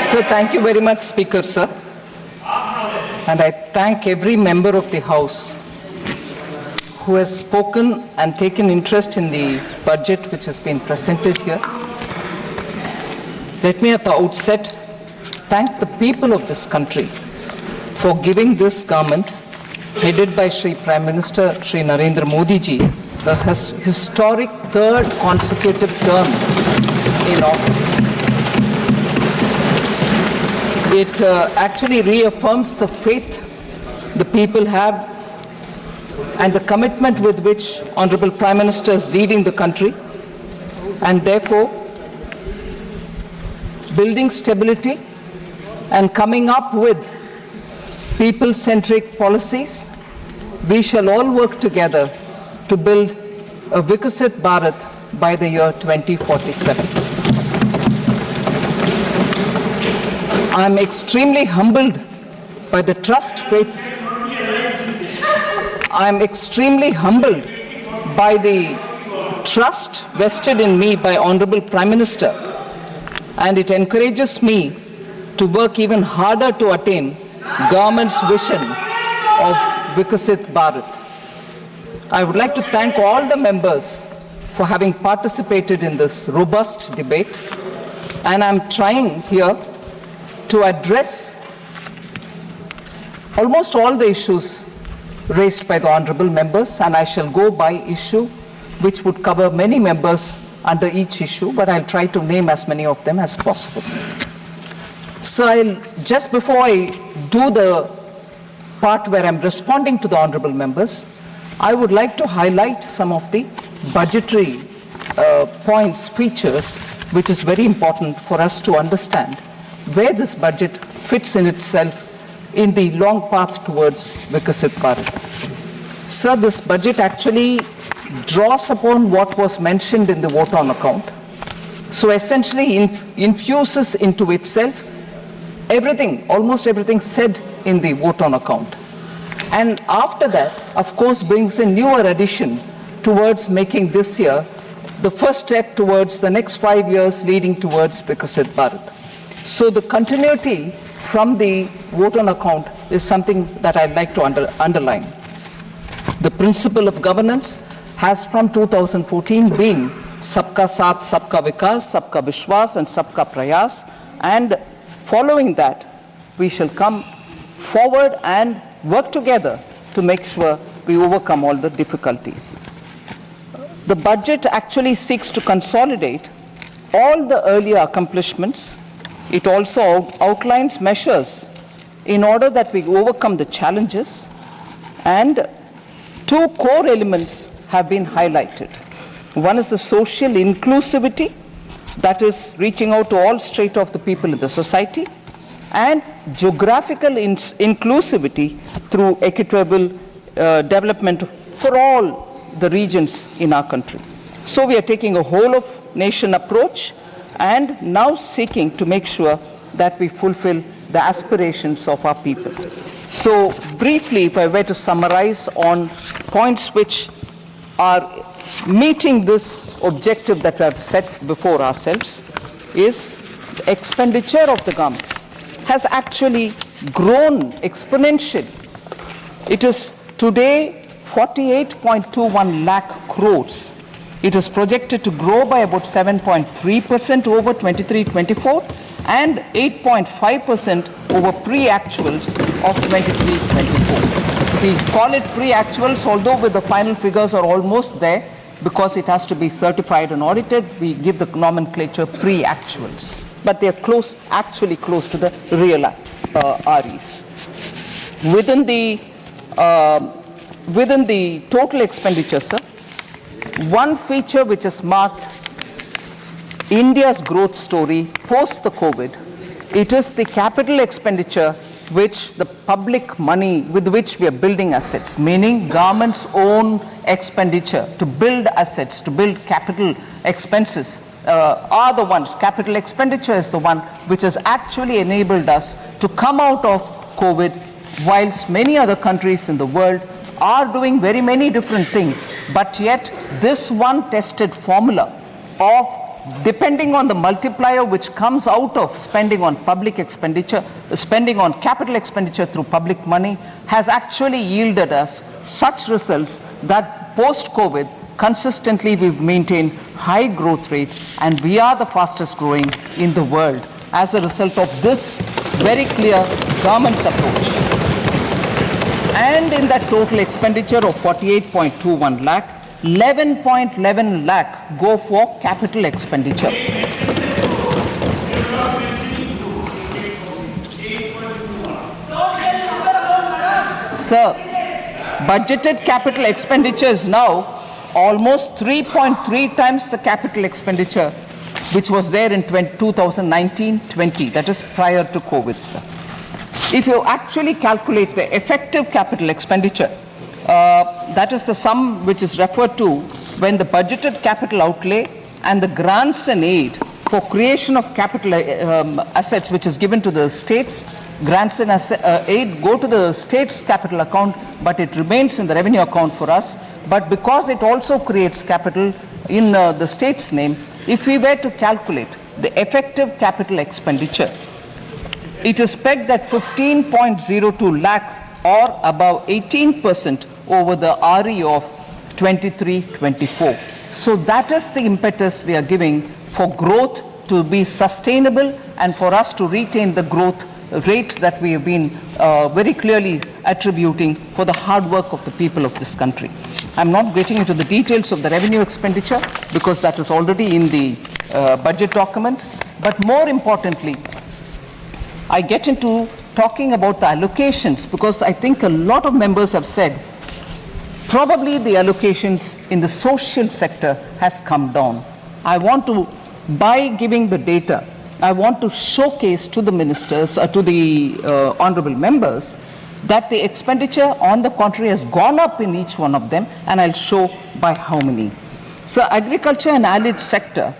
So thank you very much, Speaker, sir. And I thank every member of the House who has spoken and taken interest in the budget which has been presented here. Let me at the outset thank the people of this country for giving this government, headed by Shri Prime Minister Shri Narendra Modi ji, a historic third consecutive term in office. It actually reaffirms the faith the people have and the commitment with which Honorable Prime Minister is leading the country, and therefore building stability and coming up with people-centric policies. We shall all work together to build a Vikasit Bharat by the year 2047. I am extremely humbled by the trust faith. I am extremely humbled by the trust vested in me by Honorable Prime Minister, and it encourages me to work even harder to attain government's vision of Vikasit Bharat. I would like to thank all the members for having participated in this robust debate, and I'm trying here to address almost all the issues raised by the honorable members, and I shall go by issue, which would cover many members under each issue, but I'll try to name as many of them as possible. So just before I do the part where I'm responding to the honorable members, I would like to highlight some of the budgetary points, features, which is very important for us to understand where this budget fits in itself in the long path towards Vikasit Bharat. Sir, this budget actually draws upon what was mentioned in the vote on account. So essentially infuses into itself everything, almost everything said in the vote on account. And after that, of course, brings a newer addition towards making this year the first step towards the next 5 years leading towards Vikasit Bharat. So the continuity from the vote on account is something that I'd like to underline. The principle of governance has from 2014 been Sabka Saath, Sabka Vikas, Sabka Vishwas and Sabka Prayas, and following that we shall come forward and work together to make sure we overcome all the difficulties. The budget actually seeks to consolidate all the earlier accomplishments. It also outlines measures in order that we overcome the challenges, and two core elements have been highlighted. One is the social inclusivity, that is reaching out to all strata of the people in the society, and geographical inclusivity through equitable development for all the regions in our country. So we are taking a whole of nation approach and now seeking to make sure that we fulfill the aspirations of our people. So briefly, if I were to summarize on points which are meeting this objective that we have set before ourselves, is the expenditure of the government has actually grown exponentially. It is today 48.21 lakh crores. It is projected to grow by about 7.3% over 23-24 and 8.5% over pre-actuals of 23-24. We call it pre-actuals, although with the final figures are almost there, because it has to be certified and audited, we give the nomenclature pre-actuals. But they are close, actually close to the real REs. Within the total expenditure, sir, one feature which has marked India's growth story post the COVID, it is the capital expenditure which the public money with which we are building assets, meaning government's own expenditure to build assets, to build capital expenses, are the ones, capital expenditure is the one which has actually enabled us to come out of COVID, whilst many other countries in the world are doing very many different things, but yet this one tested formula of depending on the multiplier which comes out of spending on public expenditure, spending on capital expenditure through public money, has actually yielded us such results that post-COVID, consistently we've maintained high growth rate, and we are the fastest growing in the world as a result of this very clear government's approach. And in that total expenditure of 48.21 lakh, 11.11 lakh go for capital expenditure. Sir, budgeted capital expenditure is now almost 3.3 times the capital expenditure which was there in 2019-20, that is prior to COVID, sir. If you actually calculate the effective capital expenditure, that is the sum which is referred to when the budgeted capital outlay and the grants and aid for creation of capital assets which is given to the states, grants and aid go to the state's capital account, but it remains in the revenue account for us. But because it also creates capital in the state's name, if we were to calculate the effective capital expenditure, it is pegged at 15.02 lakh or above 18% over the RE of 23-24. So that is the impetus we are giving for growth to be sustainable and for us to retain the growth rate that we have been very clearly attributing for the hard work of the people of this country. I'm not getting into the details of the revenue expenditure because that is already in the budget documents, but more importantly, I get into talking about the allocations because I think a lot of members have said probably the allocations in the social sector has come down. I want to, by giving the data, I want to showcase to the ministers, to the honorable members, that the expenditure on the contrary has gone up in each one of them, and I'll show by how many. So agriculture and allied sector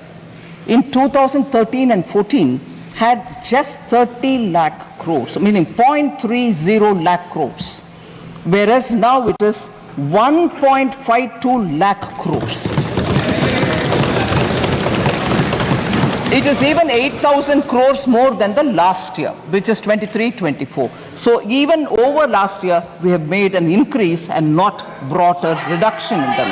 in 2013 and 14 had just 30 lakh crores, meaning 0.30 lakh crores, whereas now it is 1.52 lakh crores. It is even 8,000 crores more than the last year, which is 23-24. So even over last year, we have made an increase and not brought a reduction in them.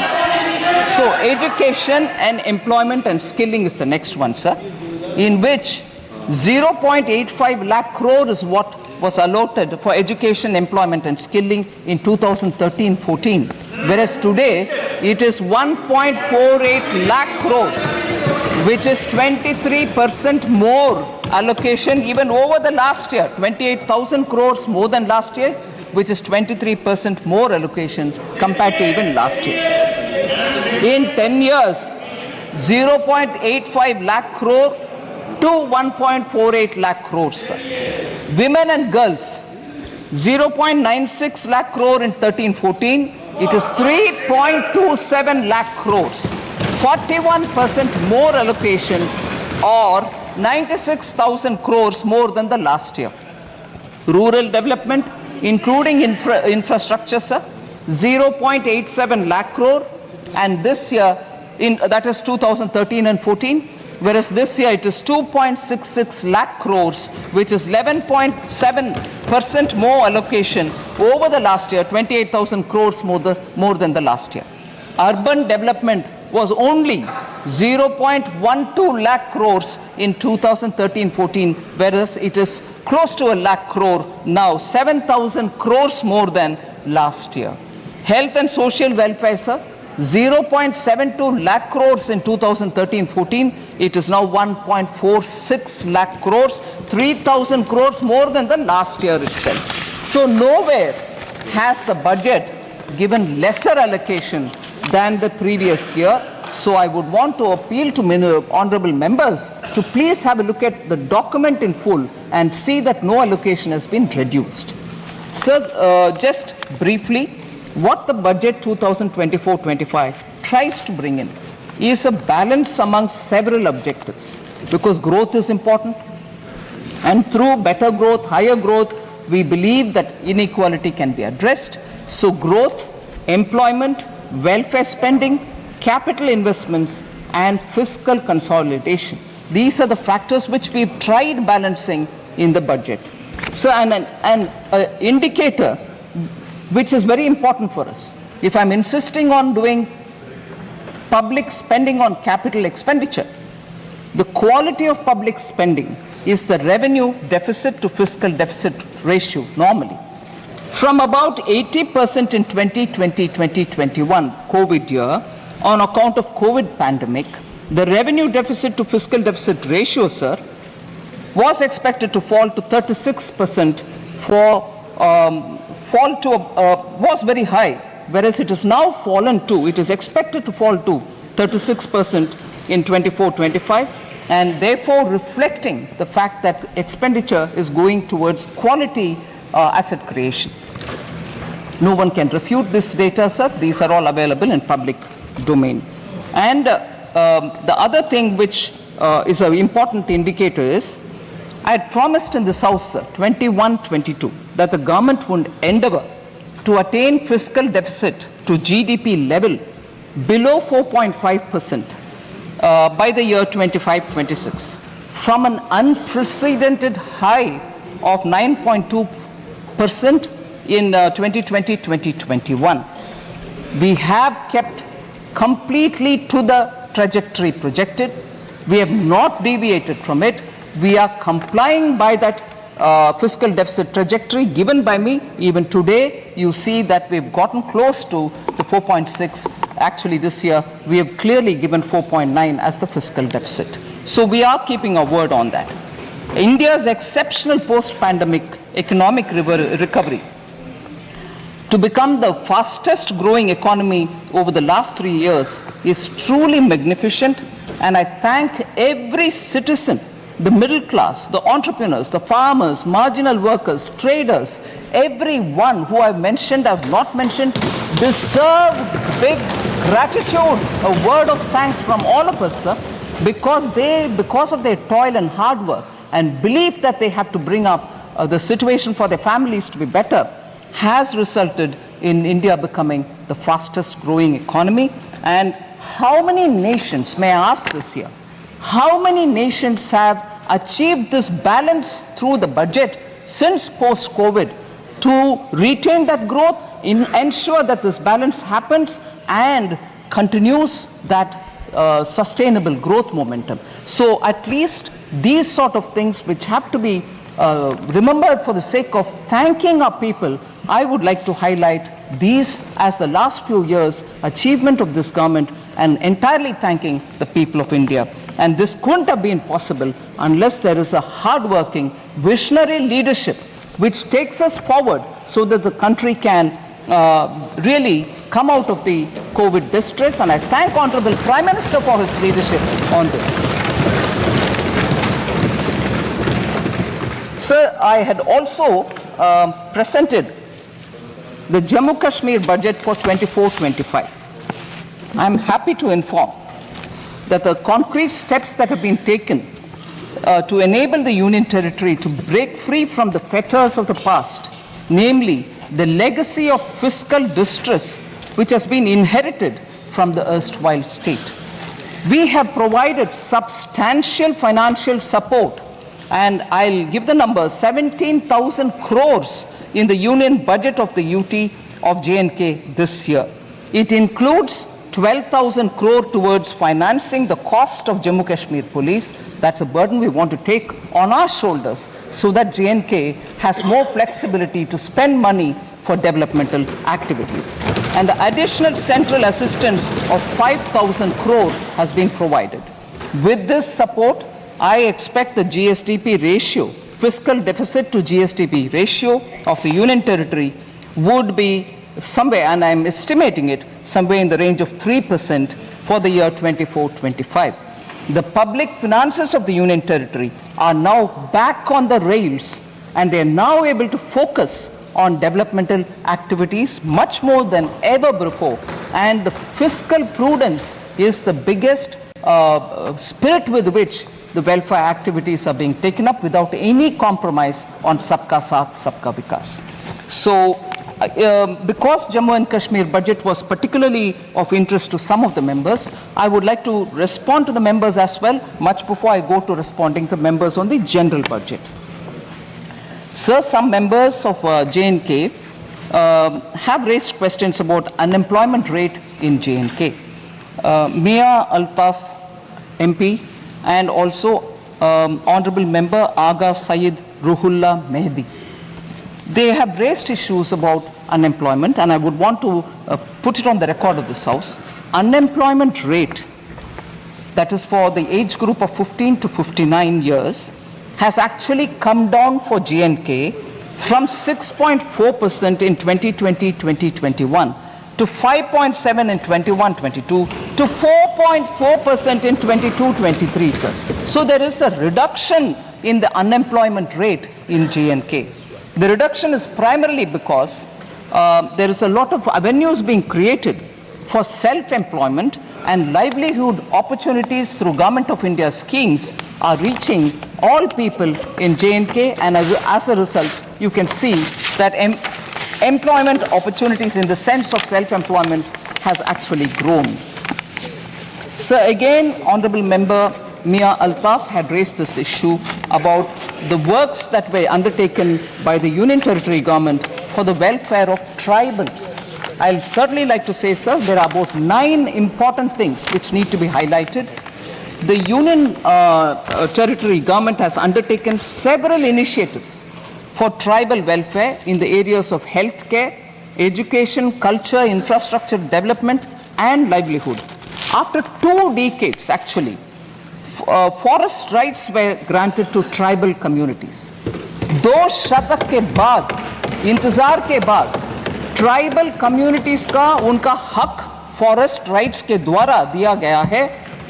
So education and employment and skilling is the next one, sir, in which 0.85 lakh crore is what was allotted for education, employment and skilling in 2013-14, whereas today it is 1.48 lakh crores, which is 23% more allocation even over the last year, 28,000 crores more than last year, which is 23% more allocation compared to even last year. In 10 years, 0.85 lakh crore to 1.48 lakh crores. Women and girls, 0.96 lakh crore in 13-14, it is 3.27 lakh crores. 41% more allocation or 96,000 crores more than the last year. Rural development, including infrastructure, sir, 0.87 lakh crore, and this year, that is 2013 and 14, whereas this year it is 2.66 lakh crores, which is 11.7% more allocation over the last year, 28,000 crores more than the last year. Urban development was only 0.12 lakh crores in 2013-14, whereas it is close to a lakh crore now, 7,000 crores more than last year. Health and social welfare, sir, 0.72 lakh crores in 2013-14, it is now 1.46 lakh crores, 3,000 crores more than the last year itself. So nowhere has the budget given lesser allocation than the previous year. So I would want to appeal to honorable members to please have a look at the document in full and see that no allocation has been reduced. Sir, just briefly, what the budget 2024-25 tries to bring in is a balance among several objectives, because growth is important, and through better growth, higher growth, we believe that inequality can be addressed. So growth, employment, welfare spending, capital investments and fiscal consolidation. These are the factors which we've tried balancing in the budget. So an indicator which is very important for us. If I'm insisting on doing public spending on capital expenditure, the quality of public spending is the revenue deficit to fiscal deficit ratio normally. From about 80% in 2020-2021 COVID year, on account of COVID pandemic, the revenue deficit to fiscal deficit ratio, sir, was expected to fall to 36% was very high, whereas it is now fallen to, it is expected to fall to 36% in 24-25, and therefore reflecting the fact that expenditure is going towards quality asset creation. No one can refute this data, sir. These are all available in public domain. And the other thing which is an important indicator is, I had promised in this House, sir, 21-22, that the government would endeavor to attain fiscal deficit to GDP level below 4.5% by the year 25-26, from an unprecedented high of 9.2% in 2020-2021. We have kept completely to the trajectory projected. We have not deviated from it. We are complying by that fiscal deficit trajectory given by me. Even today, you see that we've gotten close to the 4.6. Actually, this year, we have clearly given 4.9 as the fiscal deficit. So we are keeping our word on that. India's exceptional post-pandemic economic recovery to become the fastest growing economy over the last 3 years is truly magnificent, and I thank every citizen, the middle class, the entrepreneurs, the farmers, marginal workers, traders, everyone who I've mentioned, I've not mentioned, deserve big gratitude, a word of thanks from all of us, sir, because of their toil and hard work and belief that they have to bring up the situation for their families to be better, has resulted in India becoming the fastest growing economy. And how many nations, may I ask this year, how many nations have achieved this balance through the budget since post-COVID to retain that growth, ensure that this balance happens and continues that sustainable growth momentum? So at least these sort of things which have to be remembered for the sake of thanking our people, I would like to highlight these as the last few years' achievement of this government and entirely thanking the people of India. And this couldn't have been possible unless there is a hard-working, visionary leadership which takes us forward so that the country can really come out of the COVID distress. And I thank Honorable Prime Minister for his leadership on this. Sir, I had also presented the Jammu Kashmir budget for 24-25. I'm happy to inform that the concrete steps that have been taken to enable the Union Territory to break free from the fetters of the past, namely the legacy of fiscal distress which has been inherited from the erstwhile state. We have provided substantial financial support, and I'll give the number, 17,000 crores in the union budget of the UT of J&K this year. It includes 12,000 crore towards financing the cost of Jammu Kashmir Police. That's a burden we want to take on our shoulders so that J&K has more flexibility to spend money for developmental activities. And the additional central assistance of 5,000 crore has been provided. With this support, I expect the GSDP ratio, fiscal deficit to GSDP ratio of the Union Territory would be somewhere, and I'm estimating it, somewhere in the range of 3% for the year 24-25. The public finances of the Union Territory are now back on the rails, and they are now able to focus on developmental activities much more than ever before. And the fiscal prudence is the biggest spirit with which the welfare activities are being taken up without any compromise on Sabka Saath, Sabka Vikas. So because Jammu and Kashmir budget was particularly of interest to some of the members, I would like to respond to the members as well, much before I go to responding to members on the general budget. Sir, some members of J&K have raised questions about unemployment rate in J&K. Mia Altaf MP and also Honorable Member Aga Syed Ruhullah Mehdi. They have raised issues about unemployment, and I would want to put it on the record of this House. Unemployment rate, that is for the age group of 15 to 59 years, has actually come down for J&K from 6.4% in 2020-2021 to 5.7% in 21-22 to 4.4% in 22-23, sir. So there is a reduction in the unemployment rate in J&K. The reduction is primarily because there is a lot of avenues being created for self-employment, and livelihood opportunities through Government of India schemes are reaching all people in J&K, and as a result, you can see that employment opportunities in the sense of self-employment has actually grown. So again, Honorable Member Mia Altaf had raised this issue about the works that were undertaken by the Union Territory Government for the welfare of tribals. I'll certainly like to say, sir, there are about 9 important things which need to be highlighted. The Union Territory Government has undertaken several initiatives for tribal welfare in the areas of healthcare, education, culture, infrastructure development, and livelihood. After 2 decades, actually, forest rights were granted to tribal communities. 2 शतक के बाद, इंतजार के बाद, tribal communities का उनका हक forest rights के द्वारा दिया गया है.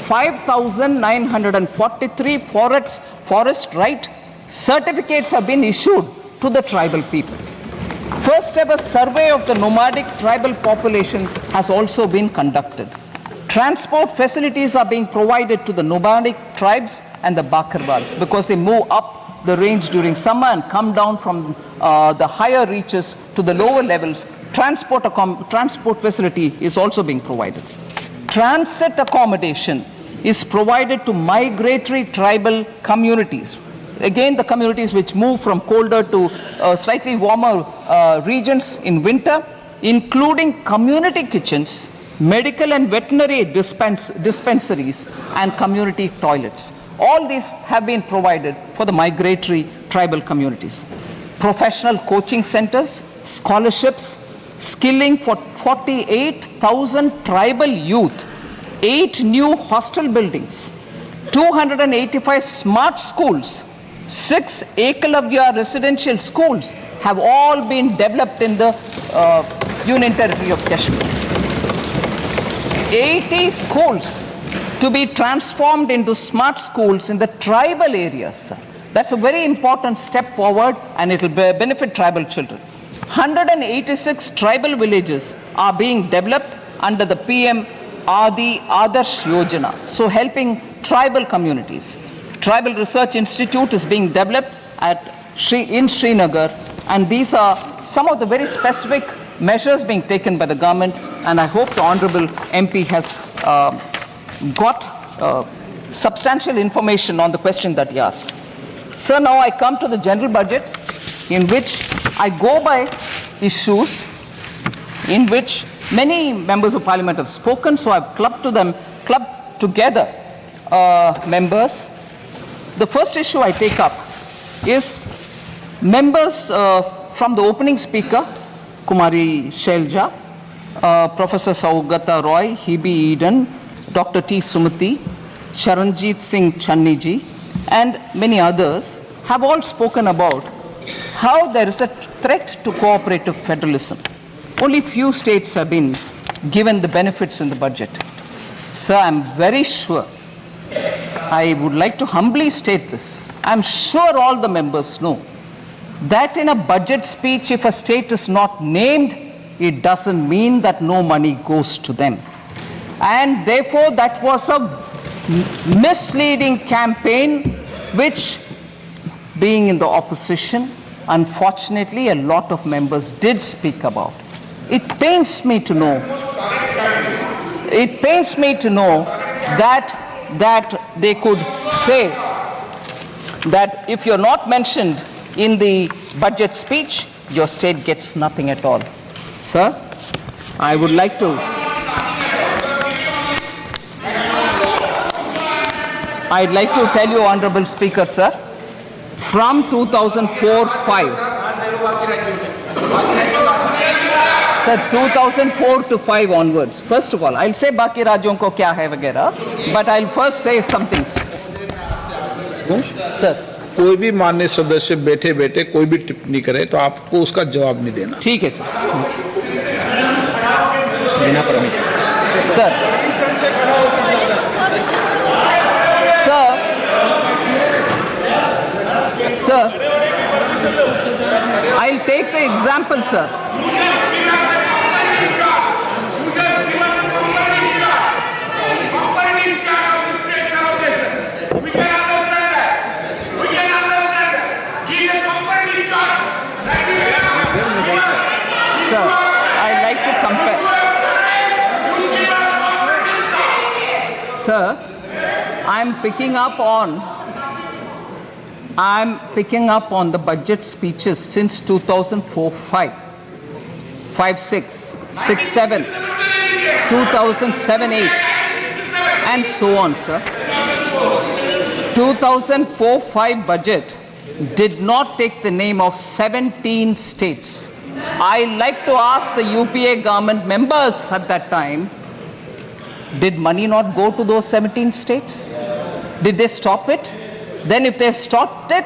5,943 forest right certificates have been issued to the tribal people. First ever survey of the nomadic tribal population has also been conducted. Transport facilities are being provided to the nomadic tribes and the Bakarwals because they move up the range during summer and come down from the higher reaches to the lower levels. Transport facility is also being provided. Transit accommodation is provided to migratory tribal communities. Again, the communities which move from colder to slightly warmer regions in winter, including community kitchens, medical and veterinary dispensaries, and community toilets. All these have been provided for the migratory tribal communities. Professional coaching centers, scholarships, skilling for 48,000 tribal youth, 8 new hostel buildings, 285 smart schools, 6 Ekalavya residential schools have all been developed in the Union Territory of Kashmir. 80 schools to be transformed into smart schools in the tribal areas. That's a very important step forward, and it will benefit tribal children. 186 tribal villages are being developed under the PM Adi Adarsh Yojana, so helping tribal communities. Tribal Research Institute is being developed in Srinagar, and these are some of the very specific measures being taken by the government, and I hope the Honorable MP has got substantial information on the question that he asked. Sir, now I come to the general budget, in which I go by issues in which many members of parliament have spoken, so I've clubbed together members. The first issue I take up is members from the opening speaker, Kumari Shelja, Professor Saugata Roy, Hebe Eden, Dr. T. Sumati, Charanjit Singh Channiji, and many others have all spoken about how there is a threat to cooperative federalism. Only few states have been given the benefits in the budget. Sir, I'm very sure, I would like to humbly state this, I'm sure all the members know that in a budget speech, if a state is not named, it doesn't mean that no money goes to them. And therefore, that was a misleading campaign which, being in the opposition, unfortunately, a lot of members did speak about. It pains me to know. It pains me to know that they could say that if you're not mentioned in the budget speech, your state gets nothing at all. Sir, I would like to I'd like to tell you, Honorable Speaker, sir, from 2004-5, sir, 2004 to 5 onwards. First of all, I'll say बाकी राज्यों को क्या है वगैरह, but I'll first say some things. Sir, कोई भी माननीय सदस्य बैठे बैठे कोई भी टिप्पणी करे तो आपको उसका जवाब नहीं देना। ठीक है सर। बिना permission. Sir, Sir, I'll take the example, sir. Sir, I'd like to compare. Sir, I'm picking up on the budget speeches since 2004-5, 5-6, 6-7, 2007-8, and so on, sir. 2004-5 budget did not take the name of 17 states. I like to ask the UPA government members at that time, did money not go to those 17 states? Did they stop it? Then if they stopped it,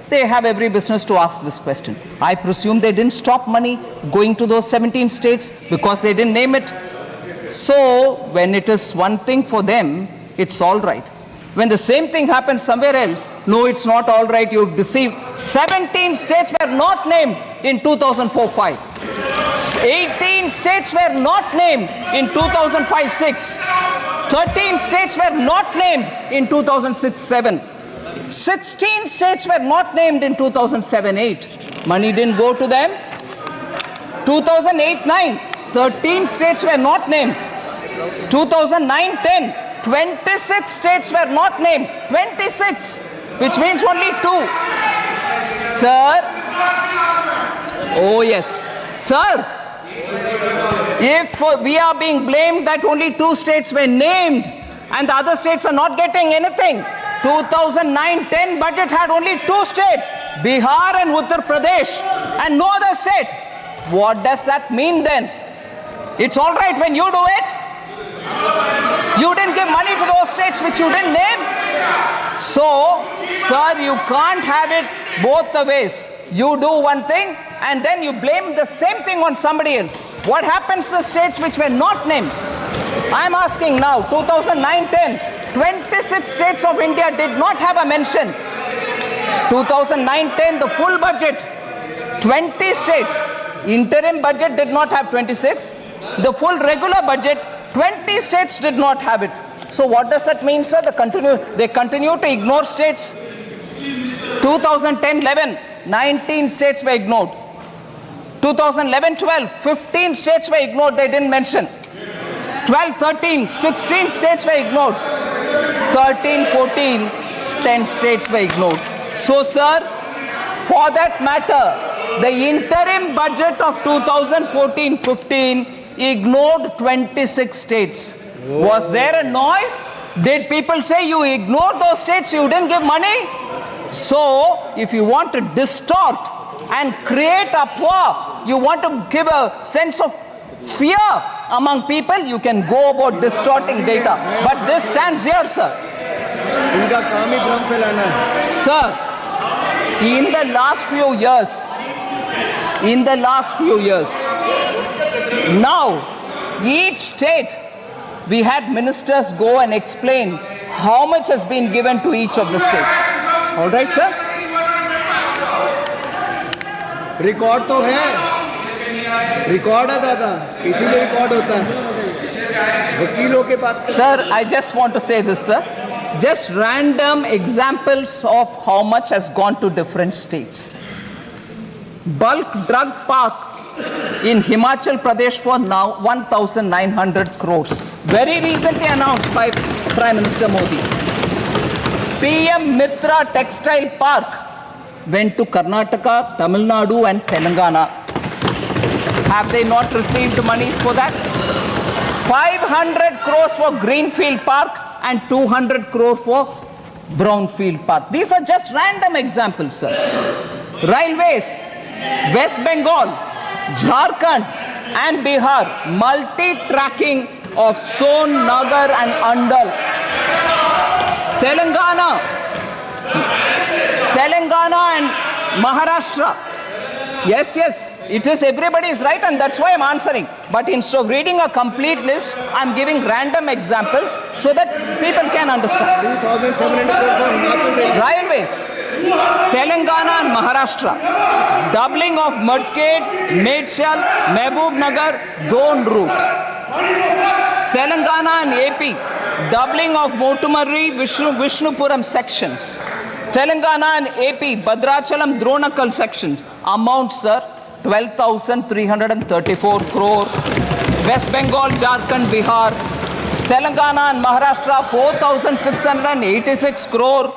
they have every business to ask this question. I presume they didn't stop money going to those 17 states because they didn't name it. So when it is one thing for them, it's all right. When the same thing happens somewhere else, no, it's not all right, you've deceived. 17 states were not named in 2004-5. 18 states were not named in 2005-6. 13 states were not named in 2006-7. 16 states were not named in 2007-8. Money didn't go to them. 2008-9, 13 states were not named. 2009-10, 26 states were not named. 26, which means only 2. Sir, oh yes, sir, if we are being blamed that only 2 states were named and the other states are not getting anything, 2009-10 budget had only 2 states, Bihar and Uttar Pradesh, and no other state. What does that mean then? It's all right when you do it. You didn't give money to those states which you didn't name. So, sir, you can't have it both the ways. You do one thing and then you blame the same thing on somebody else. What happens to the states which were not named? I'm asking now, 2009-10, 26 states of India did not have a mention. 2009-10, the full budget, 20 states. Interim budget did not have 26. The full regular budget, 20 states did not have it. So what does that mean, sir? They continue to ignore states. 2010-11, 19 states were ignored. 2011-12, 15 states were ignored, they didn't mention. 12-13, 16 states were ignored. 13-14, 10 states were ignored. So, sir, for that matter, the interim budget of 2014-15 ignored 26 states. Was there a noise? Did people say you ignored those states, you didn't give money? So, if you want to distort and create uproar, you want to give a sense of fear among people, you can go about distorting data. But this stands here, sir. इनका काम ही भ्रम फैलाना है. Sir, in the last few years, now each state, we had ministers go and explain how much has been given to each of the states. All right, sir? Record तो है, record है दादा, इसीलिए रिकॉर्ड होता है. वकीलों के पास. Sir, I just want to say this, sir. Just random examples of how much has gone to different states. Bulk drug parks in Himachal Pradesh for now 1,900 crores. Very recently announced by Prime Minister Modi. PM Mitra Textile Park went to Karnataka, Tamil Nadu and Telangana. Have they not received monies for that? 500 crores for Greenfield Park and 200 crores for Brownfield Park. These are just random examples, sir. Railways, West Bengal, Jharkhand and Bihar, multi-tracking of Son, Nagar and Andal. Telangana and Maharashtra. Yes, it is, everybody is right and that's why I'm answering. But instead of reading a complete list, I'm giving random examples so that people can understand. 2,700 crore for Himachal Railway. Railways, Telangana and Maharashtra, doubling of Mudked, Medchal, Mehboob Nagar, Don route. Telangana and AP, doubling of Motumarri, Vishnupuram sections. Telangana and AP, Bhadrachalam, Dronakal sections. Amount, sir, 12,334 crore. West Bengal, Jharkhand, Bihar. Telangana and Maharashtra, 4,686 crore.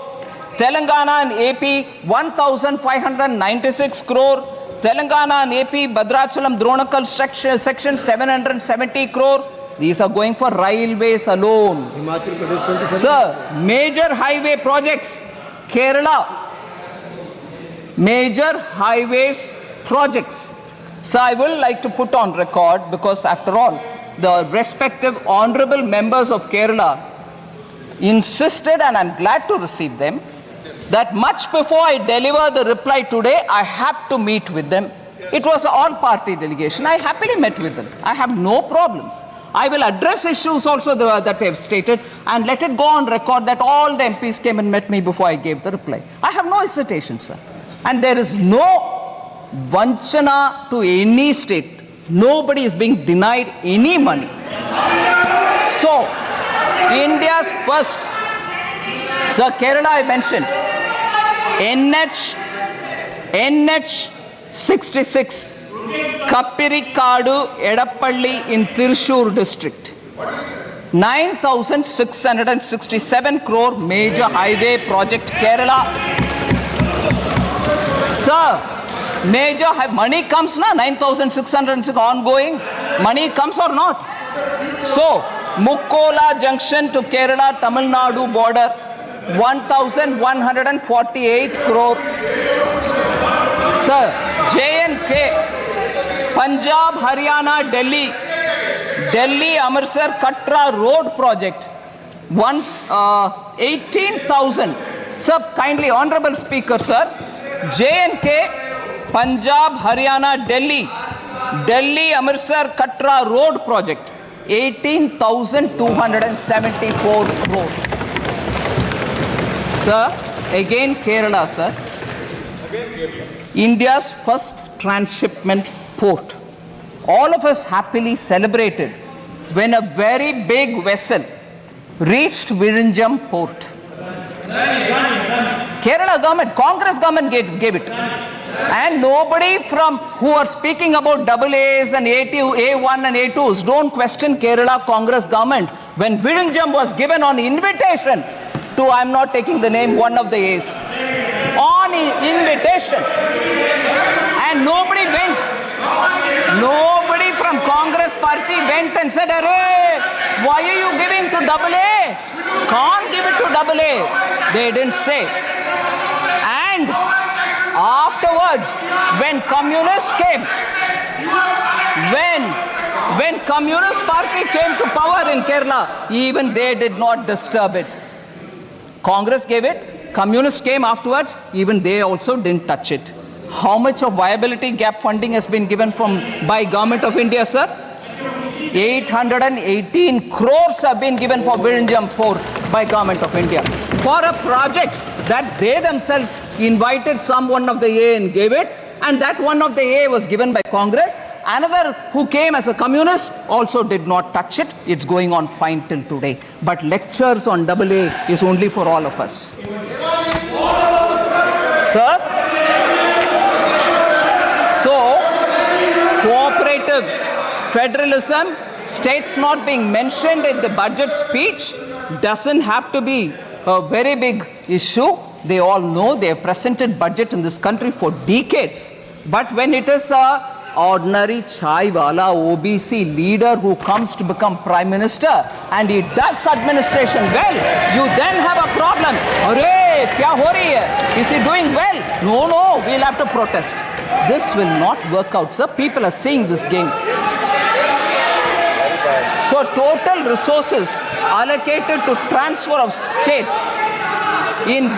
Telangana and AP, 1,596 crore. Telangana and AP, Bhadrachalam, Dronakal section, 770 crore. These are going for railways alone. Himachal Pradesh 27. Sir, major highway projects, Kerala. Major highways projects. So I will like to put on record, because after all, the respective honorable members of Kerala insisted, and I'm glad to receive them, that much before I deliver the reply today, I have to meet with them. It was an all-party delegation. I happily met with them. I have no problems. I will address issues also that they have stated and let it go on record that all the MPs came and met me before I gave the reply. I have no hesitation, sir. And there is no vanchana to any state. Nobody is being denied any money. So, India's first, sir, Kerala I mentioned, NH 66, Kappirikadu, Edappalli in Thrissur district. 9,667 crore major highway project Kerala. Sir, major money comes na, 9,606 ongoing. Money comes or not? So, Mukkola junction to Kerala, Tamil Nadu border, 1,148 crore. Sir, J&K, Punjab, Haryana, Delhi, Amritsar, Katra road project, 18,000. Sir, kindly, honorable speaker, sir, J&K, Punjab, Haryana, Delhi, Amritsar, Katra road project, 18,274 crore. Sir, again Kerala, sir. India's first transshipment port. All of us happily celebrated when a very big vessel reached Virinjam port. Kerala government, Congress government gave it. And nobody from who are speaking about AAs and A1 and A2s don't question Kerala Congress government when Virinjam was given on invitation to, I'm not taking the name, one of the A's. On invitation. And nobody went. Nobody from Congress party went and said, "Arey, why are you giving to AA? Can't give it to AA." They didn't say. And afterwards, when communists came, when Communist Party came to power in Kerala, even they did not disturb it. Congress gave it, communists came afterwards, even they also didn't touch it. How much of viability gap funding has been given by Government of India, sir? 818 crores have been given for Virinjam port by Government of India for a project that they themselves invited one of the A and gave it, and that one of the A was given by Congress. Another who came as a communist also did not touch it. It's going on fine till today. But lectures on AA is only for all of us. Sir? cooperative, federalism, states not being mentioned in the budget speech doesn't have to be a very big issue. They all know they have presented budget in this country for decades. But when it is a ordinary chai wala OBC leader who comes to become prime minister and he does administration well, you then have a problem. Arey, kya ho rahi hai? Is he doing well? No, we'll have to protest. This will not work out, sir. People are seeing this game. So total resources allocated to transfer of states in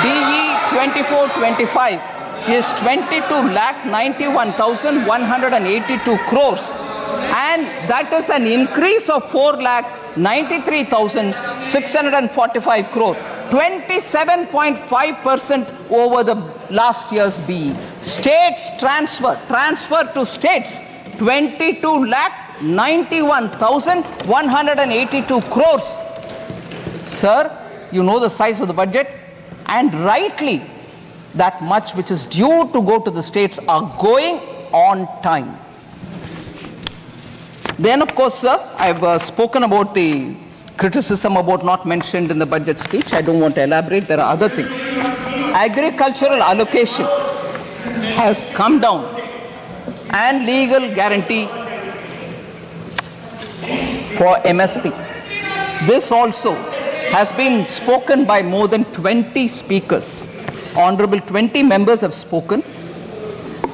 DE 24-25 is 22,91,182 crores, and that is an increase of 4,93,645 crore, 27.5% over the last year's BE. States transfer to states 22,91,182 crores. Sir, you know the size of the budget, and rightly that much which is due to go to the states are going on time. Then, of course, sir, I've spoken about the criticism about not mentioned in the budget speech. I don't want to elaborate. There are other things. Agricultural allocation has come down, and legal guarantee for MSP. This also has been spoken by more than 20 speakers. Honorable 20 members have spoken.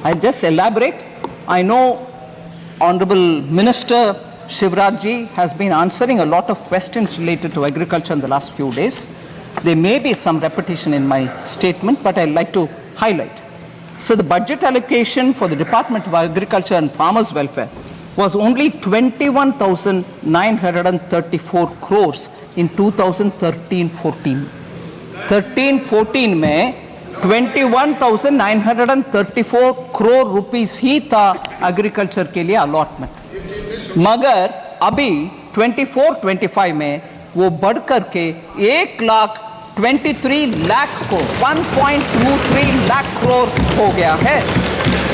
I'll just elaborate. I know Honorable Minister Shivraj Ji has been answering a lot of questions related to agriculture in the last few days. There may be some repetition in my statement, but I'd like to highlight. So the budget allocation for the Department of Agriculture and Farmers Welfare was only 21,934 crores in 2013-14. 13-14 में 21,934 crore rupees ही था agriculture के लिए allotment. मगर अभी 24-25 में वो बढ़ करके 1,23 लाख को 1.23 लाख करोड़ हो गया है.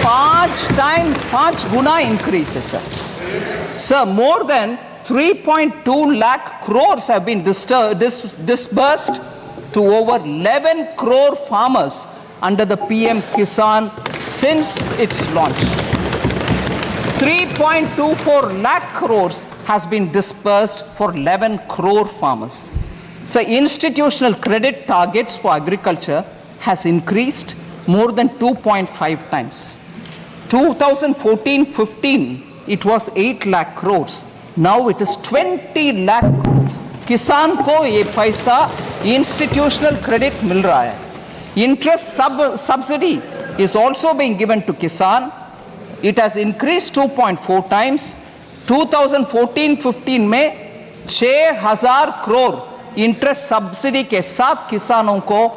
5 गुना increase है, sir. Sir, more than 3.2 lakh crores have been disbursed to over 11 crore farmers under the PM Kisan since its launch. 3.24 lakh crores has been disbursed for 11 crore farmers. So institutional credit targets for agriculture has increased more than 2.5 times. 2014-15, it was 8 lakh crores. Now it is 20 lakh crores. किसान को ये पैसा institutional credit मिल रहा है. Interest subsidy is also being given to kisan. It has increased 2.4 times. 2014-15 में 6,000 crore interest subsidy के साथ किसानों को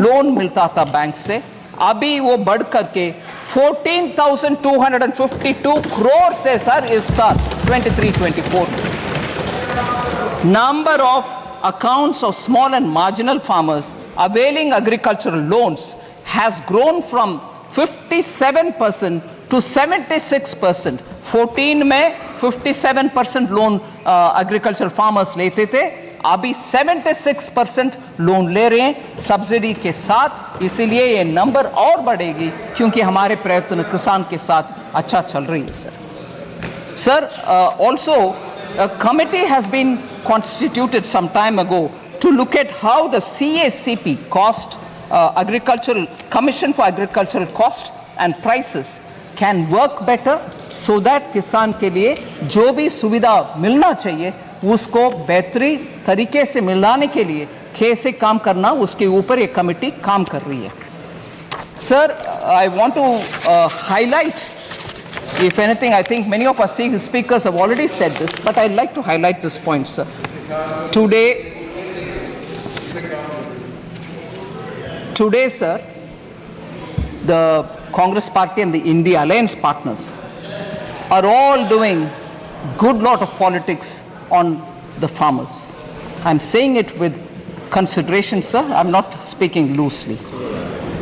लोन मिलता था बैंक से. अभी वो बढ़ करके 14,252 crore से सर इस साल 23-24. Number of accounts of small and marginal farmers availing agricultural loans has grown from 57% to 76%. 14 में 57% लोन agricultural farmers लेते थे. अभी 76% लोन ले रहे हैं सब्सिडी के साथ. इसीलिए ये नंबर और बढ़ेगी क्योंकि हमारे प्रयत्न किसान के साथ अच्छा चल रही है sir. Sir, also a committee has been constituted some time ago to look at how the CACP cost, Agricultural Commission for Agricultural Cost and Prices can work better so that किसान के लिए जो भी सुविधा मिलना चाहिए उसको बेहतरी तरीके से मिलाने के लिए कैसे काम करना उसके ऊपर ये कमेटी काम कर रही है. Sir, I want to highlight, if anything, I think many of our speakers have already said this, but I'd like to highlight this point, sir. Today, sir, the Congress Party and the India Alliance partners are all doing good lot of politics on the farmers. I'm saying it with consideration, sir. I'm not speaking loosely.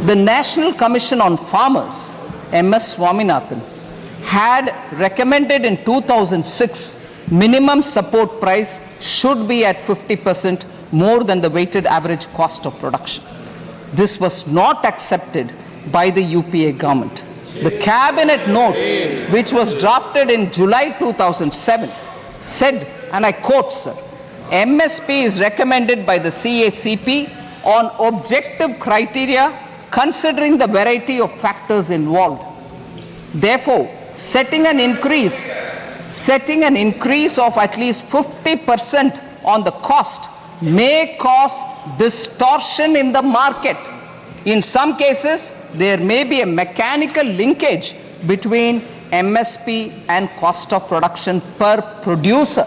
The National Commission on Farmers, MS Swaminathan, had recommended in 2006 minimum support price should be at 50% more than the weighted average cost of production. This was not accepted by the UPA government. The cabinet note, which was drafted in July 2007, said, and I quote, sir, MSP is recommended by the CACP on objective criteria considering the variety of factors involved. Therefore, setting an increase of at least 50% on the cost may cause distortion in the market. In some cases, there may be a mechanical linkage between MSP and cost of production per producer.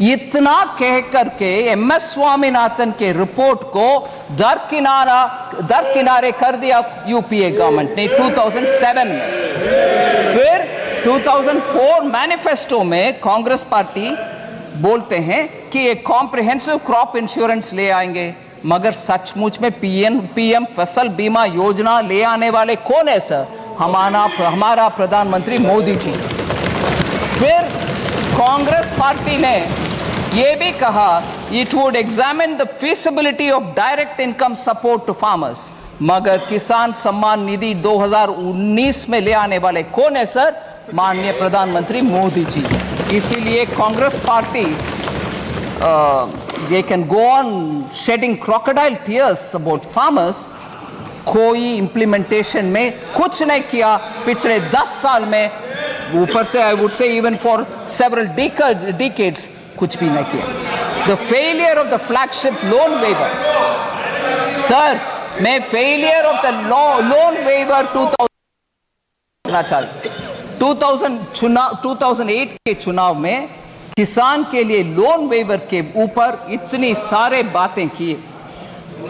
इतना कह करके MS Swaminathan के report को दरकिनारे कर दिया UPA government ने 2007 में। फिर 2004 मैनिफेस्टो में कांग्रेस पार्टी बोलते हैं कि एक कॉम्प्रिहेंसिव क्रॉप इंश्योरेंस ले आएंगे, मगर सचमुच में पीएम फसल बीमा योजना ले आने वाले कौन है सर? हमारा प्रधानमंत्री मोदी जी। फिर कांग्रेस पार्टी ने यह भी कहा it would examine the feasibility of direct income support to farmers, मगर किसान सम्मान निधि 2019 में ले आने वाले कौन है सर? माननीय प्रधानमंत्री मोदी जी। इसीलिए Congress party they can go on shedding crocodile tears about farmers, कोई implementation में कुछ नहीं किया पिछले 10 साल में, ऊपर से I would say even for several decades कुछ भी नहीं किया। The failure of the flagship loan waiver, sir, मैं failure of the loan waiver 2008 के चुनाव में किसान के लिए लोन वेवर के ऊपर इतनी सारे बातें किए।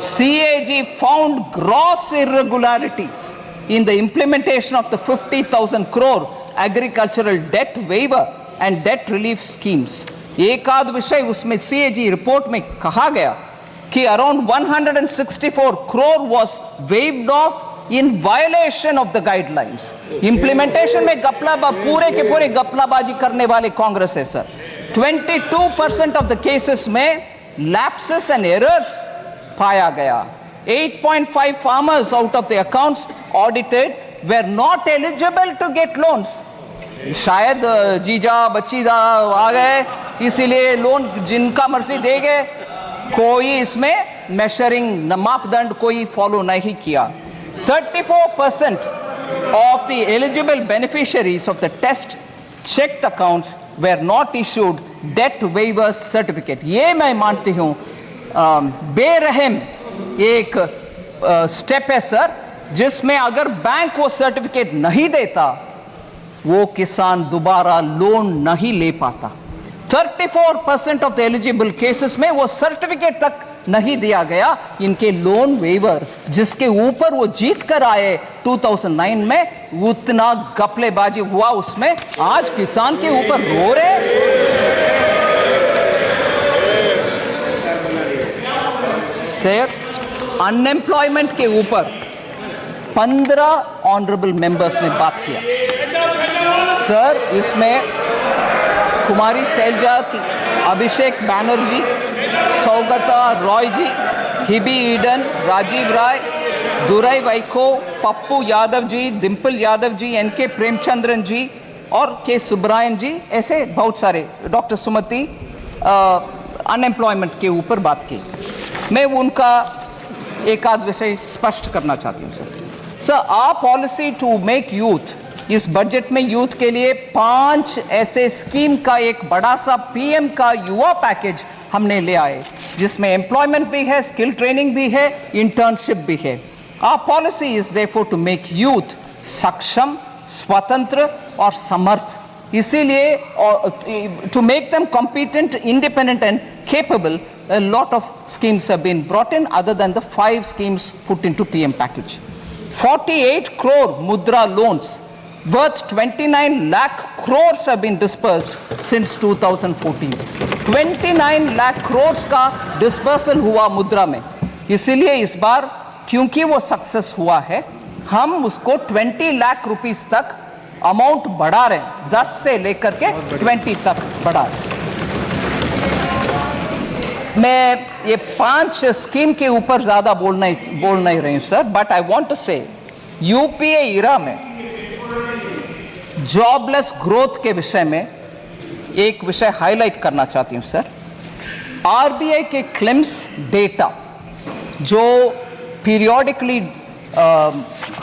CAG found gross irregularities in the implementation of the 50,000 crore agricultural debt waiver and debt relief schemes. एक आध विषय उसमें CAG रिपोर्ट में कहा गया कि around 164 crore was waived off in violation of the guidelines. Implementation में पूरे के पूरे गपलाबाजी करने वाले कांग्रेस है सर। 22% of the cases में lapses and errors पाया गया। 8.5 farmers out of the accounts audited were not eligible to get loans. शायद जीजा बच्चीदा आ गए इसीलिए लोन जिनका मर्जी दे गए, कोई इसमें मेजरिंग मापदंड कोई फॉलो नहीं किया। 34% of the eligible beneficiaries of the test checked accounts were not issued debt waivers certificate. ये मैं मानती हूँ बेरहम एक स्टेप है सर, जिसमें अगर बैंक वो सर्टिफिकेट नहीं देता वो किसान दोबारा लोन नहीं ले पाता। 34% ऑफ द एलिजिबल केसेस में वो सर्टिफिकेट तक नहीं दिया गया इनके लोन वेवर, जिसके ऊपर वो जीत कर आए 2009 में। उतना गपलेबाजी हुआ उसमें, आज किसान के ऊपर रो रहे। सर, अनएम्प्लॉयमेंट के ऊपर 15 ऑनरेबल मेंबर्स ने बात किया सर। इसमें कुमारी सैलजा, अभिषेक बैनर्जी, सौगता रॉय जी, हिबी ईडन, राजीव राय, दुराई वाइको, पप्पू यादव जी, डिम्पल यादव जी, एनके प्रेमचंद्रन जी और के सुब्रायन जी, ऐसे बहुत सारे, डॉक्टर सुमति, अनएम्प्लॉयमेंट के ऊपर बात की। मैं उनका एक आध विषय स्पष्ट करना चाहती हूँ sir. Sir, our policy to make youth, इस बजट में यूथ के लिए 5 ऐसे स्कीम का एक बड़ा सा पीएम का युवा पैकेज हमने ले आए, जिसमें एम्प्लॉयमेंट भी है, स्किल ट्रेनिंग भी है, इंटर्नशिप भी है। Our policy is therefore to make youth सक्षम, स्वतंत्र और समर्थ। इसीलिए to make them competent, independent and capable, a lot of schemes have been brought in other than the 5 schemes put into PM package. 48 crore mudra loans worth 29 lakh crores have been dispersed since 2014. 29 lakh crores का dispersal हुआ मुद्रा में। इसीलिए इस बार क्योंकि वो success हुआ है, हम उसको 20 लाख रुपीस तक अमाउंट बढ़ा रहे हैं, 10 से लेकर के 20 तक बढ़ा रहे हैं। मैं ये 5 स्कीम के ऊपर ज्यादा बोल नहीं रही हूं sir, but I want to say UPA era में जॉबलेस ग्रोथ के विषय में एक विषय हाईलाइट करना चाहती हूं सर। आरबीआई के क्लेम्स डेटा जो पीरियोडिकली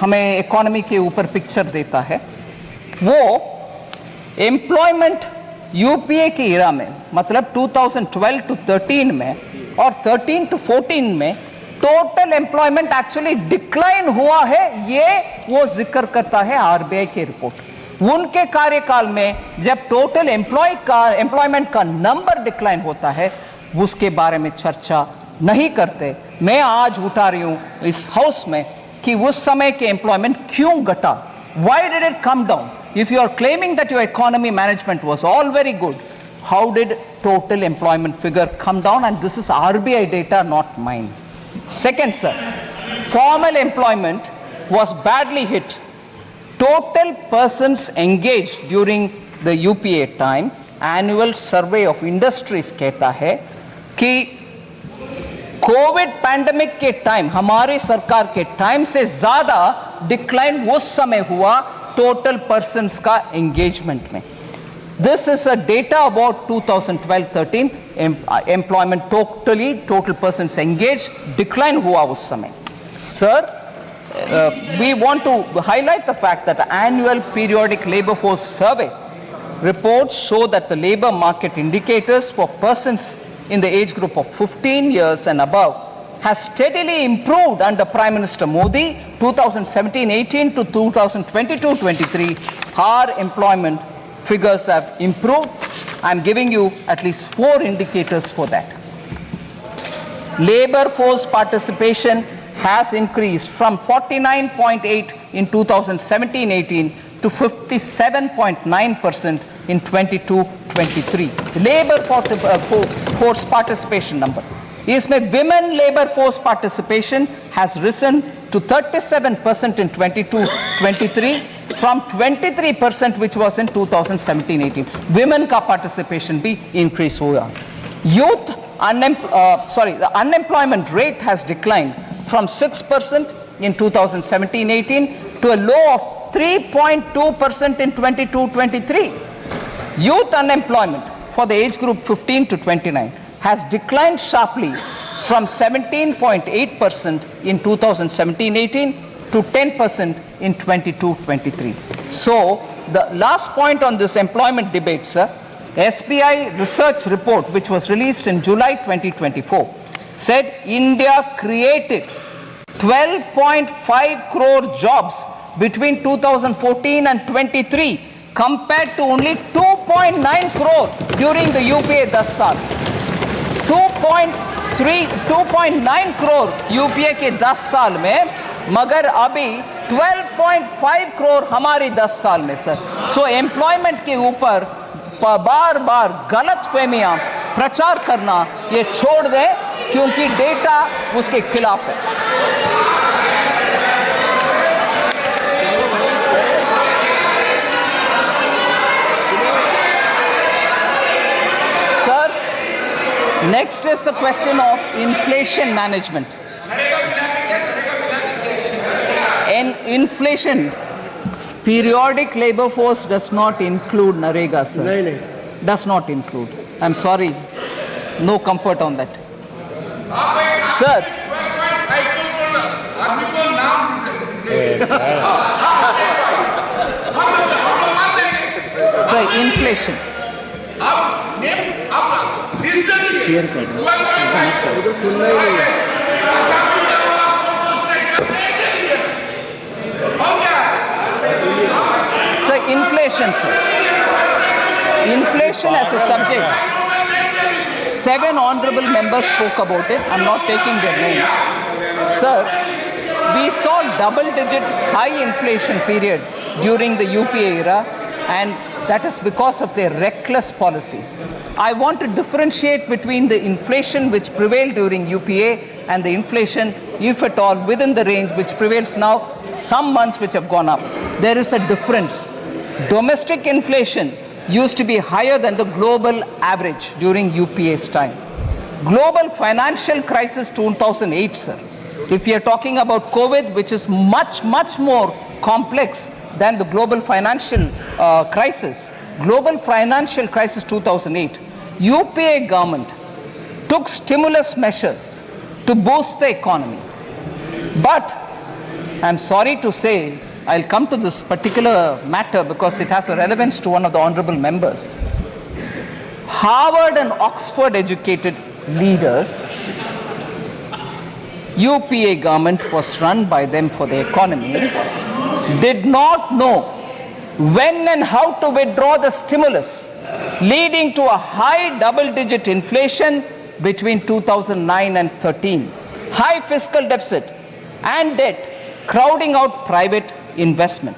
हमें इकोनॉमी के ऊपर पिक्चर देता है, वो एम्प्लॉयमेंट यूपीए के इरा में, मतलब 2012 to 13 में और 13 to 14 में टोटल एम्प्लॉयमेंट एक्चुअली डिक्लाइन हुआ है, ये वो जिक्र करता है आरबीआई की रिपोर्ट। उनके कार्यकाल में जब टोटल एम्प्लॉयमेंट का नंबर डिक्लाइन होता है, उसके बारे में चर्चा नहीं करते। मैं आज उठा रही हूं इस हाउस में कि उस समय के एम्प्लॉयमेंट क्यों घटा, why did it come down? If you are claiming that your economy management was all very good, how did total employment figure come down? And this is RBI data, not mine. Second, sir, formal employment was badly hit. Total persons engaged during the UPA time, annual survey of industries कहता है कि Covid pandemic के time, हमारे सरकार के time से ज्यादा decline उस समय हुआ टोटल पर्सन्स का एंगेजमेंट में। This is a data about 2012-13 employment total persons engage decline हुआ उस समय। Sir, we want to highlight the fact that the annual periodic labor force survey reports show that the labor market indicators for persons in the age group of 15 years and above has steadily improved under Prime Minister Modi 2017-18 to 2022-23. Our employment figures have improved. I'm giving you at least 4 indicators for that. Labor force participation has increased from 49.8 in 2017-18 to 57.9% in 22-23. Labor force participation number. इसमें women labor force participation has risen to 37% in 22-23 from 23% which was in 2017-18. Women का participation भी increase हुआ. Youth the unemployment rate has declined from 6% in 2017-18 to a low of 3.2% in 22-23. Youth unemployment for the age group 15 to 29 has declined sharply from 17.8% in 2017-18 to 10% in 22-23. So the last point on this employment debate, sir, SBI research report which was released in July 2024 said India created 12.5 crore jobs between 2014 and 23 compared to only 2.9 crore during the UPA 10 साल. 2.9 crore UPA के 10 साल में, मगर अभी 12.5 crore हमारी 10 साल में sir. सो employment के ऊपर बार बार गलत फहमियां प्रचार करना ये छोड़ दें, क्योंकि डेटा उसके खिलाफ है. Sir, next is the question of inflation management. And inflation, periodic labor force does not include Narega, sir. नहीं. Does not include. I'm sorry. No comfort on that. Sir. Sir, inflation. तो सुनना ही नहीं है. Sir, inflation, sir. Inflation as a subject. 7 honorable members spoke about it. I'm not taking their names. Sir, we saw double-digit high inflation period during the UPA era, and that is because of their reckless policies. I want to differentiate between the inflation which prevailed during UPA and the inflation, if at all, within the range which prevails now, some months which have gone up. There is a difference. Domestic inflation used to be higher than the global average during UPA's time. Global financial crisis 2008, sir. If we are talking about COVID, which is much, much more complex than the global financial crisis, global financial crisis 2008, UPA government took stimulus measures to boost the economy. But I'm sorry to say, I'll come to this particular matter because it has a relevance to one of the honorable members. Harvard and Oxford educated leaders, UPA government was run by them for the economy, did not know when and how to withdraw the stimulus, leading to a high double-digit inflation between 2009 and 13, high fiscal deficit and debt, crowding out private investment.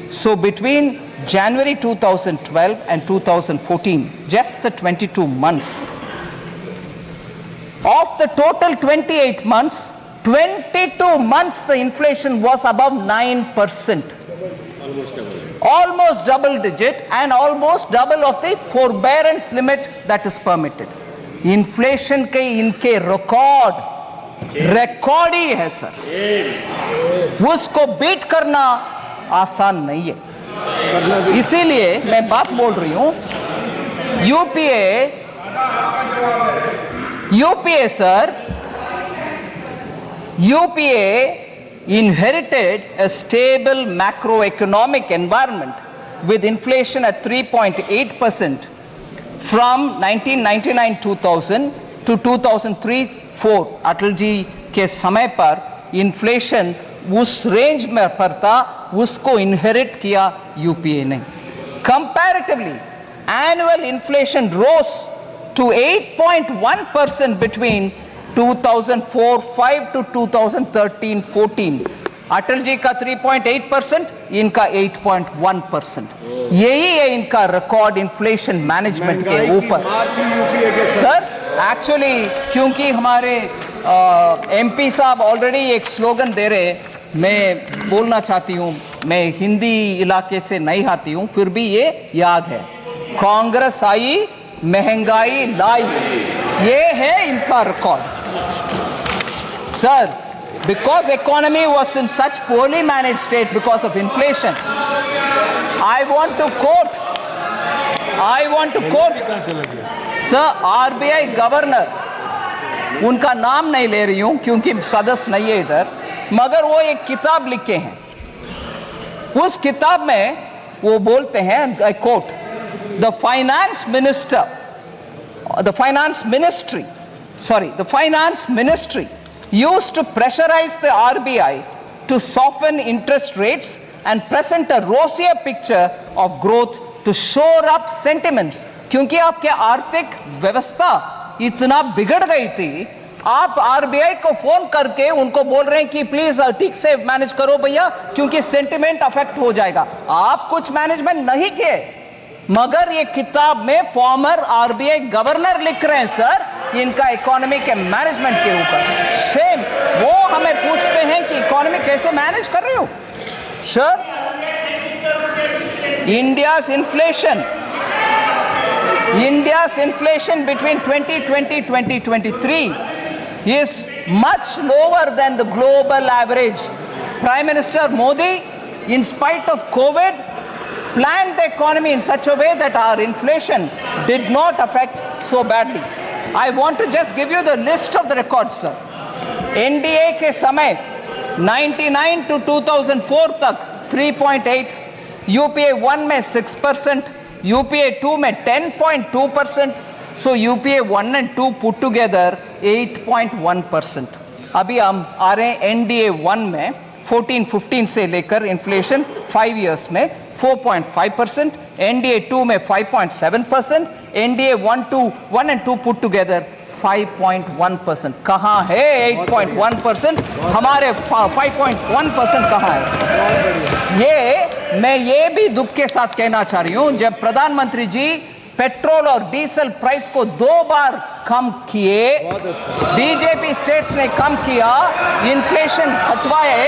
So between January 2012 and 2014, just the 22 months, of the total 28 months, 22 months the inflation was above 9%. Almost double digit and almost double of the forbearance limit that is permitted. Inflation के इनके record ही है sir, उसको beat करना आसान नहीं है. इसीलिए मैं बात बोल रही हूं, UPA sir, UPA inherited a stable macroeconomic environment with inflation at 3.8% from 1999-2000 to 2003-4. Atal ji के समय पर इन्फ्लेशन उस रेंज में पर था, उसको इनहेरिट किया यूपीए ने. Comparatively, annual inflation rose to 8.1% between 2004-5 to 2013-14. Atal ji का 3.8%, इनका 8.1%. यही है इनका रिकॉर्ड इन्फ्लेशन मैनेजमेंट के ऊपर. सर एक्चुअली क्योंकि हमारे एमपी साहब ऑलरेडी एक स्लोगन दे रहे, मैं बोलना चाहती हूँ, मैं हिंदी इलाके से नहीं आती हूँ, फिर भी ये याद है, कांग्रेस आई महंगाई लाई. ये है इनका record. Sir, because economy was in such poorly managed state because of inflation, I want to quote sir, RBI governor, उनका नाम नहीं ले रही हूं क्योंकि सदस्य नहीं है इधर, मगर वो एक किताब लिखे हैं. उस किताब में वो बोलते हैं, I quote, the finance ministry used to pressurize the RBI to soften interest rates and present a rosier picture of growth to shore up sentiments. क्योंकि आपके आर्थिक व्यवस्था इतना बिगड़ गई थी, आप आरबीआई को फोन करके उनको बोल रहे हैं कि प्लीज ठीक से मैनेज करो भैया, क्योंकि सेंटिमेंट अफेक्ट हो जाएगा. आप कुछ मैनेजमेंट नहीं किए, मगर ये किताब में फॉर्मर आरबीआई गवर्नर लिख रहे हैं सर इनका इकोनॉमी के मैनेजमेंट के ऊपर. शेम. वो हमें पूछते हैं कि इकोनॉमी कैसे मैनेज कर रहे हो. Sir, India's inflation between 2020-2023 is much lower than the global average. Prime Minister Modi, in spite of COVID, planned the economy in such a way that our inflation did not affect so badly. I want to just give you the list of the records, sir. NDA के समय 99 to 2004 तक 3.8, UPA 1 में 6%, UPA 2 में 10.2%, so UPA 1 and 2 put together 8.1%. अभी हम आ रहे हैं NDA 1 में 14-15 से लेकर इन्फ्लेशन 5 years में 4.5%, NDA 2 में 5.7%, NDA 1 and 2 put together 5.1%. कहाँ है 8.1%? हमारे 5.1% कहाँ है? मैं ये भी दुख के साथ कहना चाह रही हूँ, जब प्रधानमंत्री जी पेट्रोल और डीजल प्राइस को 2 बार कम किए, बीजेपी स्टेट्स ने कम किया, इन्फ्लेशन घटवाए,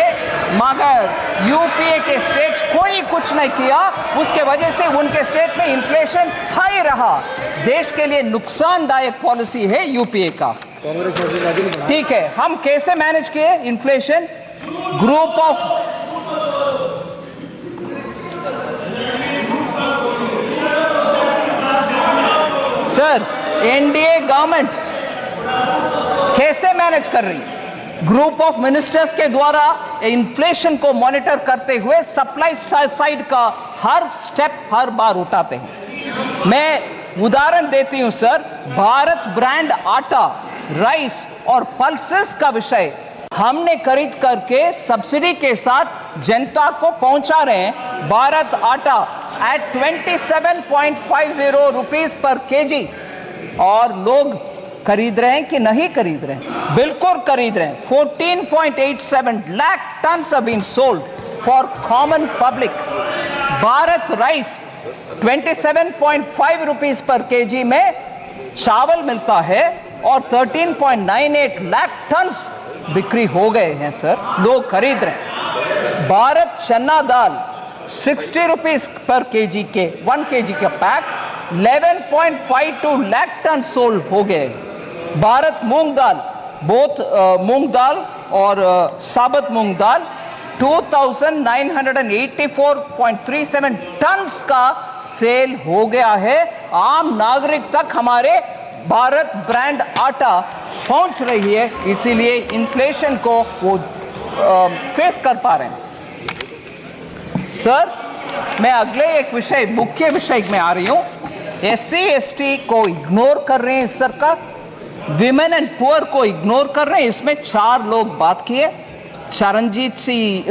मगर यूपीए के स्टेट्स कोई कुछ नहीं किया, उसके वजह से उनके स्टेट में इन्फ्लेशन हाई रहा। देश के लिए नुकसानदायक पॉलिसी है यूपीए का। कांग्रेस ठीक है, हम कैसे मैनेज किए inflation? Group of sir, NDA government कैसे मैनेज कर रही है? ग्रुप ऑफ मिनिस्टर्स के द्वारा इन्फ्लेशन को मॉनिटर करते हुए सप्लाई साइड का हर स्टेप हर बार उठाते हैं। मैं उदाहरण देती हूं सर, भारत ब्रांड आटा, राइस और पल्सेस का विषय हमने खरीद करके सब्सिडी के साथ जनता को पहुंचा रहे हैं। भारत आटा एट 27.50 रुपीस पर केजी, और लोग खरीद रहे हैं कि नहीं खरीद रहे हैं? बिल्कुल खरीद रहे हैं। 14.87 lakh tons have been sold for common public. Bharat rice 27.5 rupees पर केजी में चावल मिलता है और 13.98 लाख टन्स बिक्री हो गए हैं सर, लोग खरीद रहे हैं। भारत चना दाल 60 रुपीस पर केजी के 1 केजी का पैक 11.52 लाख टन सोल्ड हो गए। भारत मूंग दाल, बोथ मूंग दाल और साबुत मूंग दाल 2984.37 टन्स का सेल हो गया है। आम नागरिक तक हमारे भारत ब्रांड आटा पहुंच रही है, इसीलिए इन्फ्लेशन को वो फेस कर पा रहे हैं। सर, मैं अगले एक विषय, मुख्य विषय में आ रही हूं। एससी एसटी को इग्नोर कर रहे हैं सरकार, विमेन एंड पुअर को इग्नोर कर रहे हैं। इसमें 4 लोग बात किए, चरणजीत सिंह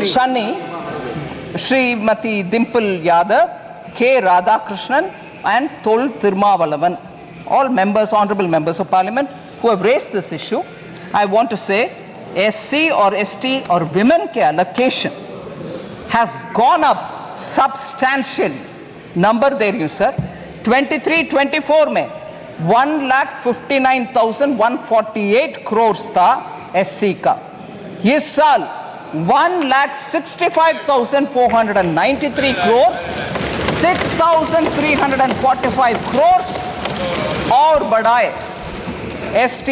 शनी, श्रीमती डिम्पल यादव, के Radhakrishnan and Tol Tirumavalavan, all members, honorable members of parliament who have raised this issue. I want to say SC or ST or women के allocation has gone up substantial. Number दे रही हूँ सर, 23-24 में 1,59,148 crores था SC का। इस साल 1,65,493 crores, 6,345 crores और बढ़ाए। ST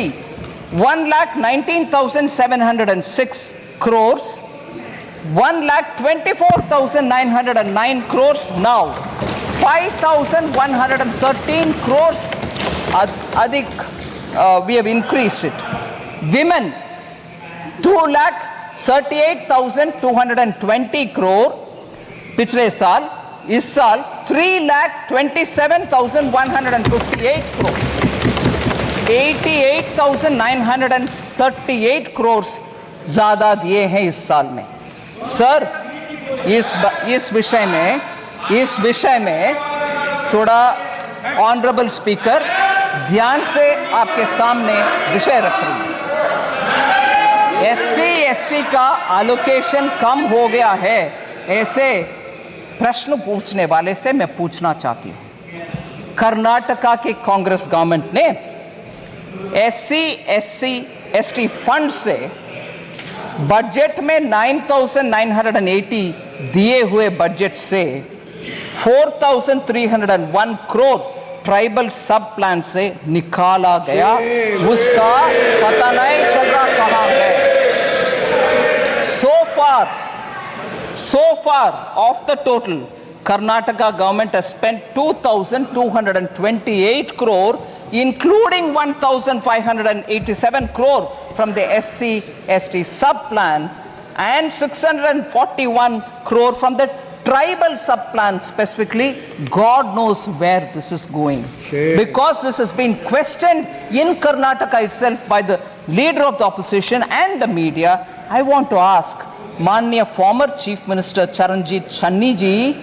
1,19,706 crores, 1,24,909 crores now, 5,113 crores अधिक we have increased it. Women 2,38,220 crore पिछले साल, इस साल 3,27,158 crore, 88,938 crores ज्यादा दिए हैं इस साल में। सर, इस विषय में थोड़ा ऑनरेबल स्पीकर ध्यान से आपके सामने विषय रख रही हूं। एससी एसटी का एलोकेशन कम हो गया है, ऐसे प्रश्न पूछने वाले से मैं पूछना चाहती हूं। कर्नाटका की कांग्रेस गवर्नमेंट ने एससी एसटी फंड से बजट में 9,980 दिए हुए बजट से 4,301 करोड़ ट्राइबल सब प्लान से निकाला गया, उसका पता नहीं चल रहा कहां गए। So far of the total, Karnataka government has spent 2,228 crore, including 1,587 crore from the SC/ST sub-plan and 641 crore from the tribal sub-plan specifically. God knows where this is going. Because this has been questioned in Karnataka itself by the leader of the opposition and the media. I want to ask माननीय former chief minister Charanjit Channi ji,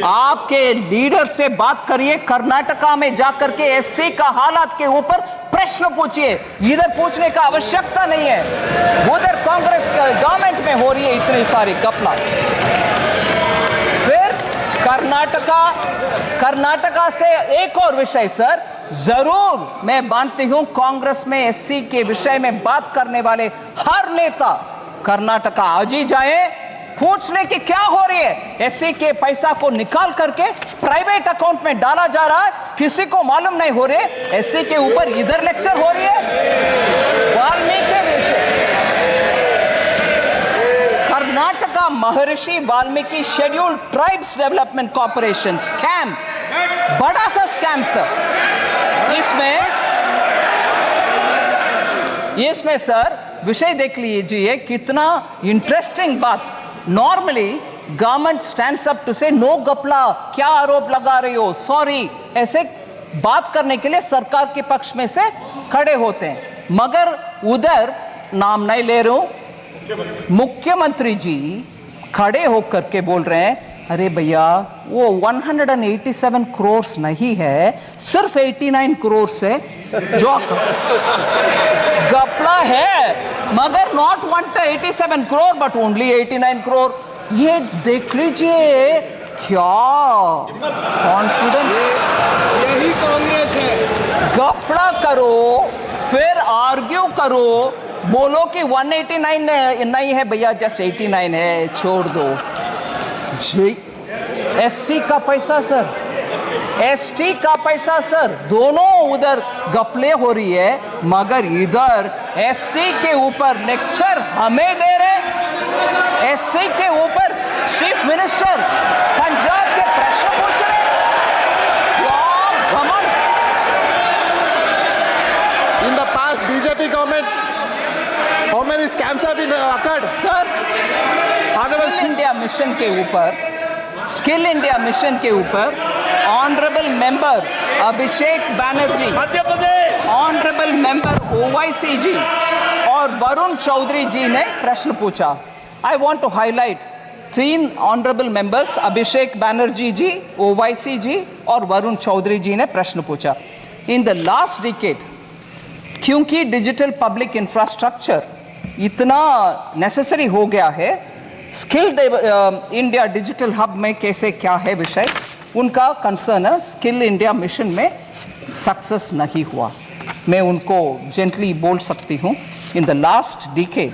आपके leader से बात करिए, कर्नाटका में जाकर के SC का हालात के ऊपर प्रश्न पूछिए। इधर पूछने का आवश्यकता नहीं है, उधर कांग्रेस गवर्नमेंट में हो रही है इतनी सारी घपला। फिर कर्नाटका से एक और विषय सर, जरूर मैं मानती हूं कांग्रेस में एससी के विषय में बात करने वाले हर नेता कर्नाटका आज ही जाए, पूछ ले कि क्या हो रही है। एससी के पैसा को निकाल करके प्राइवेट अकाउंट में डाला जा रहा है, किसी को मालूम नहीं हो रहे। एससी के ऊपर इधर लेक्चर हो रही है। वाल्मीकि विषय, कर्नाटका महर्षि Valmiki scheduled tribes development corporation scam, बड़ा सा स्कैम सर। इसमें सर विषय देख लीजिए, कितना इंटरेस्टिंग बात। Normally government stands up to say no गपला, क्या आरोप लगा रही हो, सॉरी, ऐसे बात करने के लिए सरकार के पक्ष में से खड़े होते हैं। मगर उधर नाम नहीं ले रहा हूं, मुख्यमंत्री जी खड़े होकर के बोल रहे हैं, अरे भैया वो 187 करोड़ नहीं है, सिर्फ 89 करोड़ है जो गपला है, मगर not 187 crore but only 89 crore. ये देख लीजिए क्या कॉन्फिडेंस, यही कांग्रेस है। गपला करो फिर आर्ग्यू करो, बोलो कि 189 नहीं है भैया, जस्ट 89 है, छोड़ दो। एससी का पैसा सर, एसटी का पैसा सर, दोनों उधर गपले हो रही है, मगर इधर एससी के ऊपर लेक्चर हमें दे रहे। एससी के ऊपर चीफ मिनिस्टर पंजाब के प्रश्न पूछ रहे। In the past BJP government, how many scams have been occurred? Sir skill India mission के ऊपर, स्किल इंडिया मिशन के ऊपर honourable member Abhishek Banerjee, Madhya Pradesh, honourable member Owaisi ji और वरुण चौधरी जी ने प्रश्न पूछा। I want to highlight 3 honourable members, Abhishek Banerjee ji, Owaisi ji और वरुण चौधरी जी ने प्रश्न पूछा। इन द लास्ट डिकेड, क्योंकि डिजिटल पब्लिक इंफ्रास्ट्रक्चर इतना नेसेसरी हो गया है, स्किल इंडिया डिजिटल हब में कैसे क्या है विषय, उनका कंसर्न है स्किल इंडिया मिशन में सक्सेस नहीं हुआ। मैं उनको जेंटली बोल सकती हूँ, in the last decade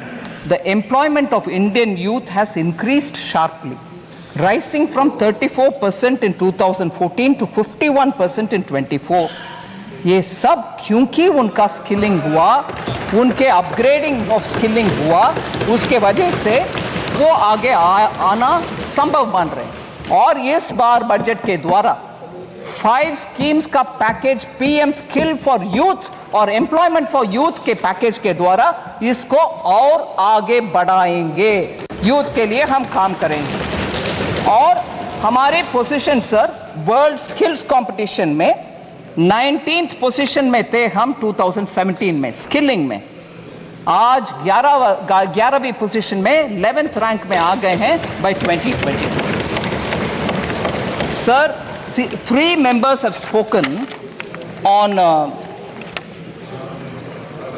the employment of Indian youth has increased sharply, rising from 34% in 2014 to 51% in 24। ये सब क्योंकि उनका स्किलिंग हुआ, उनके अपग्रेडिंग ऑफ स्किलिंग हुआ, उसके वजह से वो आगे आना संभव मान रहे। और इस बार बजट के द्वारा 5 स्कीम्स का package, PM skill for youth और एम्प्लॉयमेंट फॉर यूथ के पैकेज के द्वारा इसको और आगे बढ़ाएंगे। यूथ के लिए हम काम करेंगे। और हमारे position sir world skills competition में 19th पोजीशन में थे हम 2017 में स्किलिंग में, आज 11वीं पोजीशन में 11th रैंक में आ गए हैं bye 2020। Sir 3 members have spoken on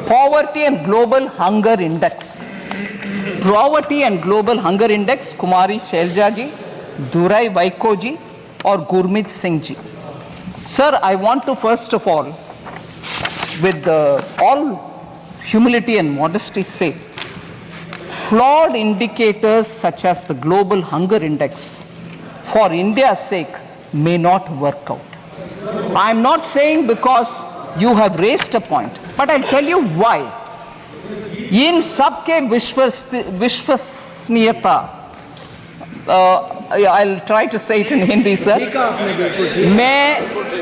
poverty and global hunger index. Poverty and global hunger index, कुमारी शैलजा जी, दुराई वाइको जी और Gurmeet Singh ji. Sir, I want to first of all, with all humility and modesty say, flawed indicators such as the global hunger index for India's sake may not work out. I am not saying because you have raised a point, but I'll tell you why. इन सब के विश्वसनीयता, I'll try to say it in Hindi, sir.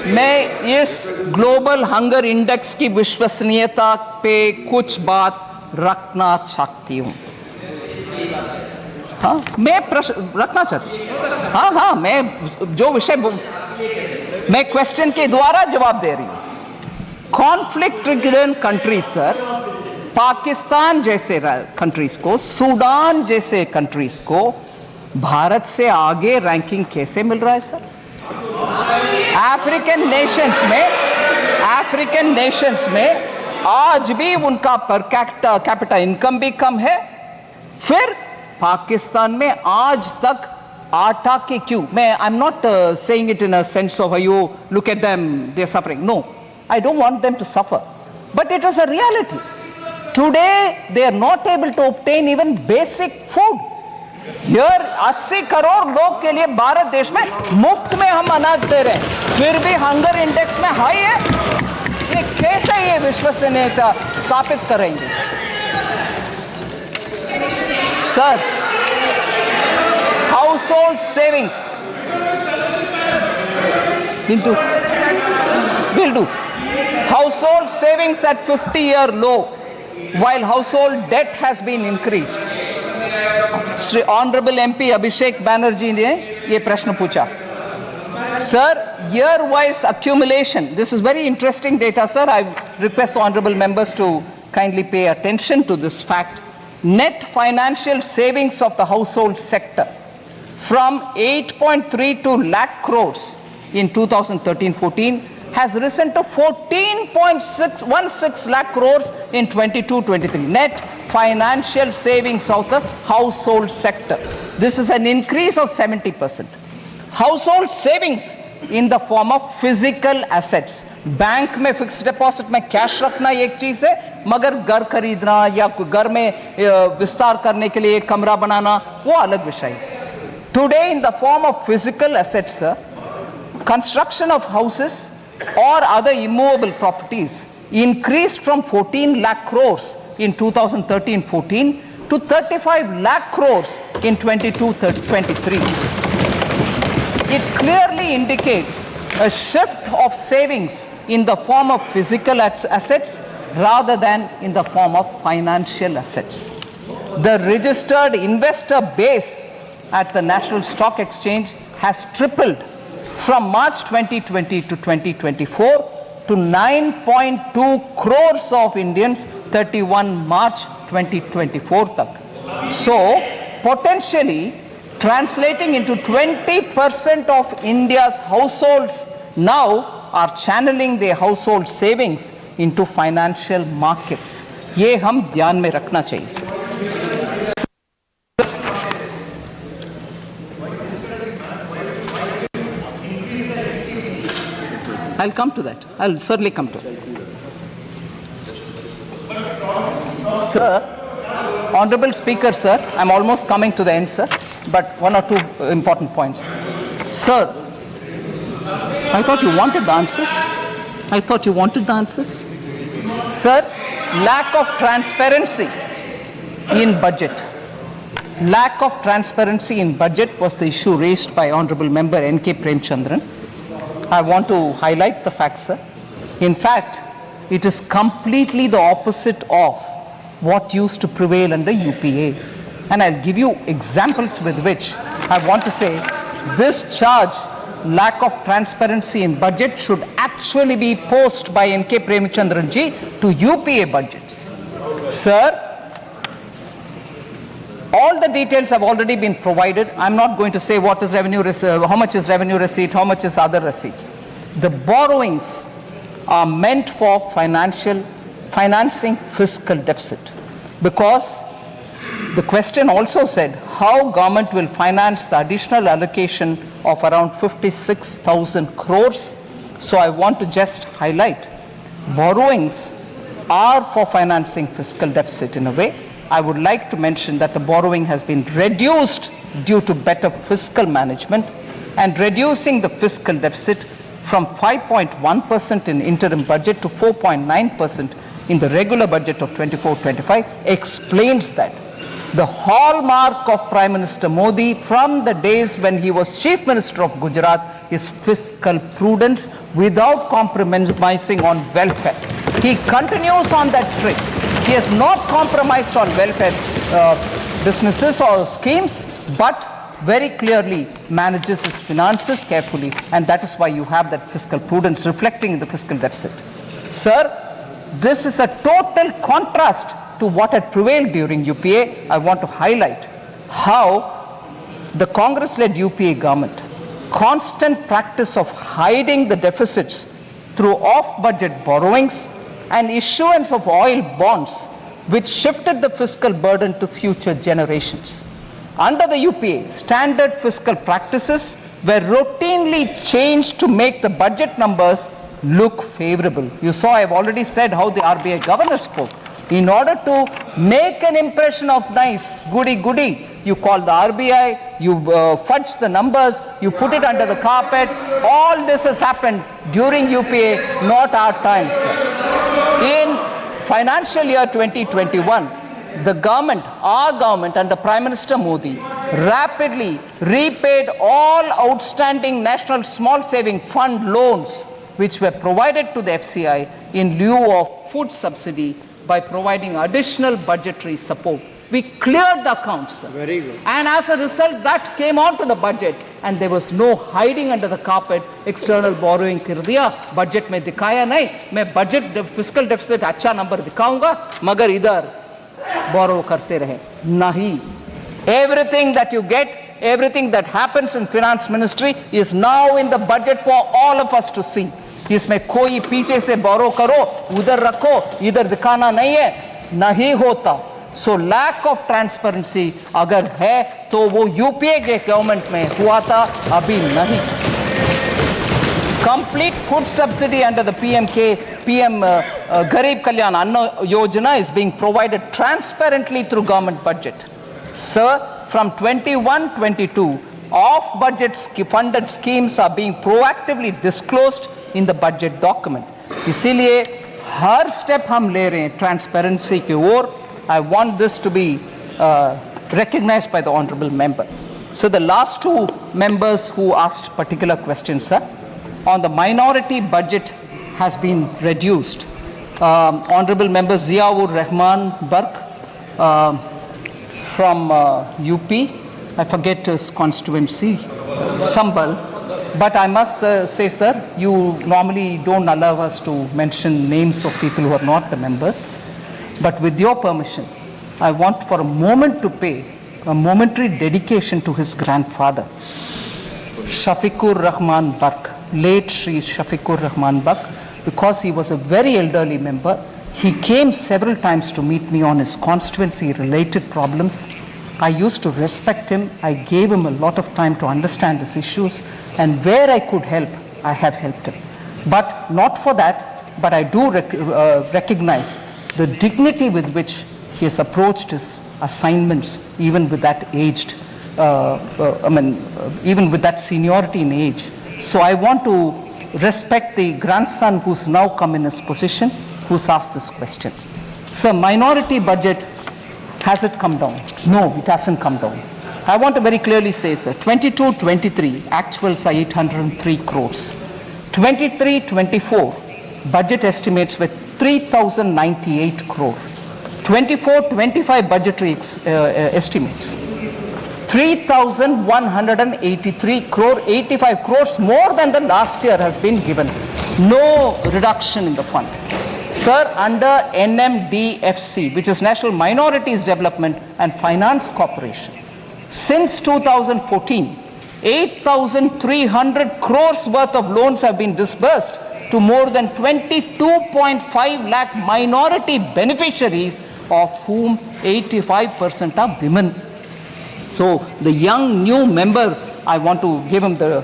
मैं इस global hunger index की विश्वसनीयता पे कुछ बात रखना चाहती हूँ। हाँ, मैं प्रश्न रखना चाहती हूँ। हाँ, मैं जो विषय मैं क्वेश्चन के द्वारा जवाब दे रही हूँ। Conflict ridden countries sir, Pakistan जैसे कंट्रीज को, सूडान जैसे कंट्रीज को भारत से आगे रैंकिंग कैसे मिल रहा है सर? अफ्रीकन नेशंस में आज भी उनका पर कैपिटा इनकम भी कम है। फिर पाकिस्तान में आज तक आटा के क्यों, मैं I am not saying it in a sense of you look at them they are suffering, no, I don't want them to suffer. But it is a reality. Today, they are not able to obtain even basic food. Here, 80 crore लोग के लिए भारत देश में मुफ्त में हम अनाज दे रहे हैं, फिर भी हंगर इंडेक्स में हाई है। ये कैसे ये विश्वसनीयता स्थापित करेंगे? Sir, household savings will do. Household savings at 50-year low, while household debt has been increased. Sri Honorable MP Abhishek Banerjee ने ये प्रश्न पूछा. Sir, year-wise accumulation. This is very interesting data, sir. I request the honorable members to kindly pay attention to this fact. Net financial savings of the household sector from 8.32 lakh crores in 2013-14 has risen to 14.16 lakh crores in 22-23. Net financial savings of the household sector. This is an increase of 70%. Household savings in the form of physical assets. Bank में fixed deposit में cash रखना एक चीज है, मगर घर खरीदना या घर में विस्तार करने के लिए एक कमरा बनाना वो अलग विषय है. Today in the form of physical assets, sir, construction of houses or other immovable properties increased from 14 lakh crores in 2013-14 to 35 lakh crores in 22-23. It clearly indicates a shift of savings in the form of physical assets rather than in the form of financial assets. The registered investor base at the National Stock Exchange has tripled from March 2020 to 2024 to 9.2 crores of Indians 31 March 2024 tak. So, potentially translating into 20% of India's households now are channeling their household savings into financial markets. ये हम ध्यान में रखना चाहिए. I'll come to that. I'll certainly come to it. Sir, Honorable Speaker, sir, I'm almost coming to the end, sir, but one or two important points. Sir, I thought you wanted the answers. Sir, lack of transparency in budget. Lack of transparency in budget was the issue raised by Honorable Member N.K. Premchandran. I want to highlight the fact, sir. In fact, it is completely the opposite of what used to prevail under UPA. And I'll give you examples with which I want to say this charge, lack of transparency in budget, should actually be posed by N.K. Premchandran ji to UPA budgets. Sir, all the details have already been provided. I'm not going to say what is revenue, how much is revenue receipt, how much is other receipts. The borrowings are meant for financing fiscal deficit, because the question also said how government will finance the additional allocation of around 56,000 crores. So I want to just highlight borrowings are for financing fiscal deficit in a way. I would like to mention that the borrowing has been reduced due to better fiscal management, and reducing the fiscal deficit from 5.1% in interim budget to 4.9% in the regular budget of 24-25 explains that. The hallmark of Prime Minister Modi from the days when he was Chief Minister of Gujarat is fiscal prudence without compromising on welfare. He continues on that track. He has not compromised on welfare businesses or schemes, but very clearly manages his finances carefully, and that is why you have that fiscal prudence reflecting in the fiscal deficit. Sir, this is a total contrast to what had prevailed during UPA. I want to highlight how the Congress-led UPA government, constant practice of hiding the deficits through off-budget borrowings and issuance of oil bonds, which shifted the fiscal burden to future generations. Under the UPA, standard fiscal practices were routinely changed to make the budget numbers look favorable. You saw I've already said how the RBI governor spoke. In order to make an impression of nice, goody, you call the RBI, you fudge the numbers, you put it under the carpet. All this has happened during UPA, not our times, sir. In financial year 2021, the government, our government under Prime Minister Modi, rapidly repaid all outstanding National Small Saving Fund loans which were provided to the FCI in lieu of food subsidy by providing additional budgetary support. We cleared the accounts, sir. Very good. And as a result, that came onto the budget, and there was no hiding under the carpet. External borrowing कर दिया, budget में दिखाया नहीं. मैं budget fiscal deficit अच्छा number दिखाऊंगा, मगर इधर borrow करते रहे. नहीं. Everything that you get, everything that happens in finance ministry is now in the budget for all of us to see. इसमें कोई पीछे से borrow करो, उधर रखो, इधर दिखाना नहीं है, नहीं होता. So lack of transparency अगर है तो वो यूपीए के गवर्नमेंट में हुआ था, अभी नहीं. Complete food subsidy under the PM Garib Kalyan Anna Yojana is being provided transparently through government budget. Sir, from 21-22, off-budget funded schemes are being proactively disclosed in the budget document. इसीलिए हर step हम ले रहे हैं transparency की ओर. I want this to be recognized by the honorable member. So the last two members who asked particular questions, sir, on the minority budget has been reduced. Honorable member Ziaur Rahman Bark from UP, I forget his constituency, Sambal, but I must say, sir, you normally don't allow us to mention names of people who are not the members, but with your permission, I want for a moment to pay a momentary dedication to his grandfather, Shafiqur Rahman Bark, late Shri Shafiqur Rahman Bark, because he was a very elderly member. He came several times to meet me on his constituency related problems. I used to respect him. I gave him a lot of time to understand his issues, and where I could help, I have helped him. But not for that, but I do recognize the dignity with which he has approached his assignments, even with that aged, even with that seniority in age. So I want to respect the grandson who's now come in his position, who's asked this question. So minority budget, has it come down? No, it hasn't come down. I want to very clearly say, sir, 22-23, actuals are 803 crores. 23-24, budget estimates were 3,098 crore. 24-25 budgetary estimates, 3,183 crore, 85 crores more than the last year has been given. No reduction in the fund. Sir, under NMDFC, which is National Minorities Development and Finance Corporation, since 2014, 8,300 crores worth of loans have been disbursed to more than 22.5 lakh minority beneficiaries, of whom 85% are women. So the young new member, I want to give him the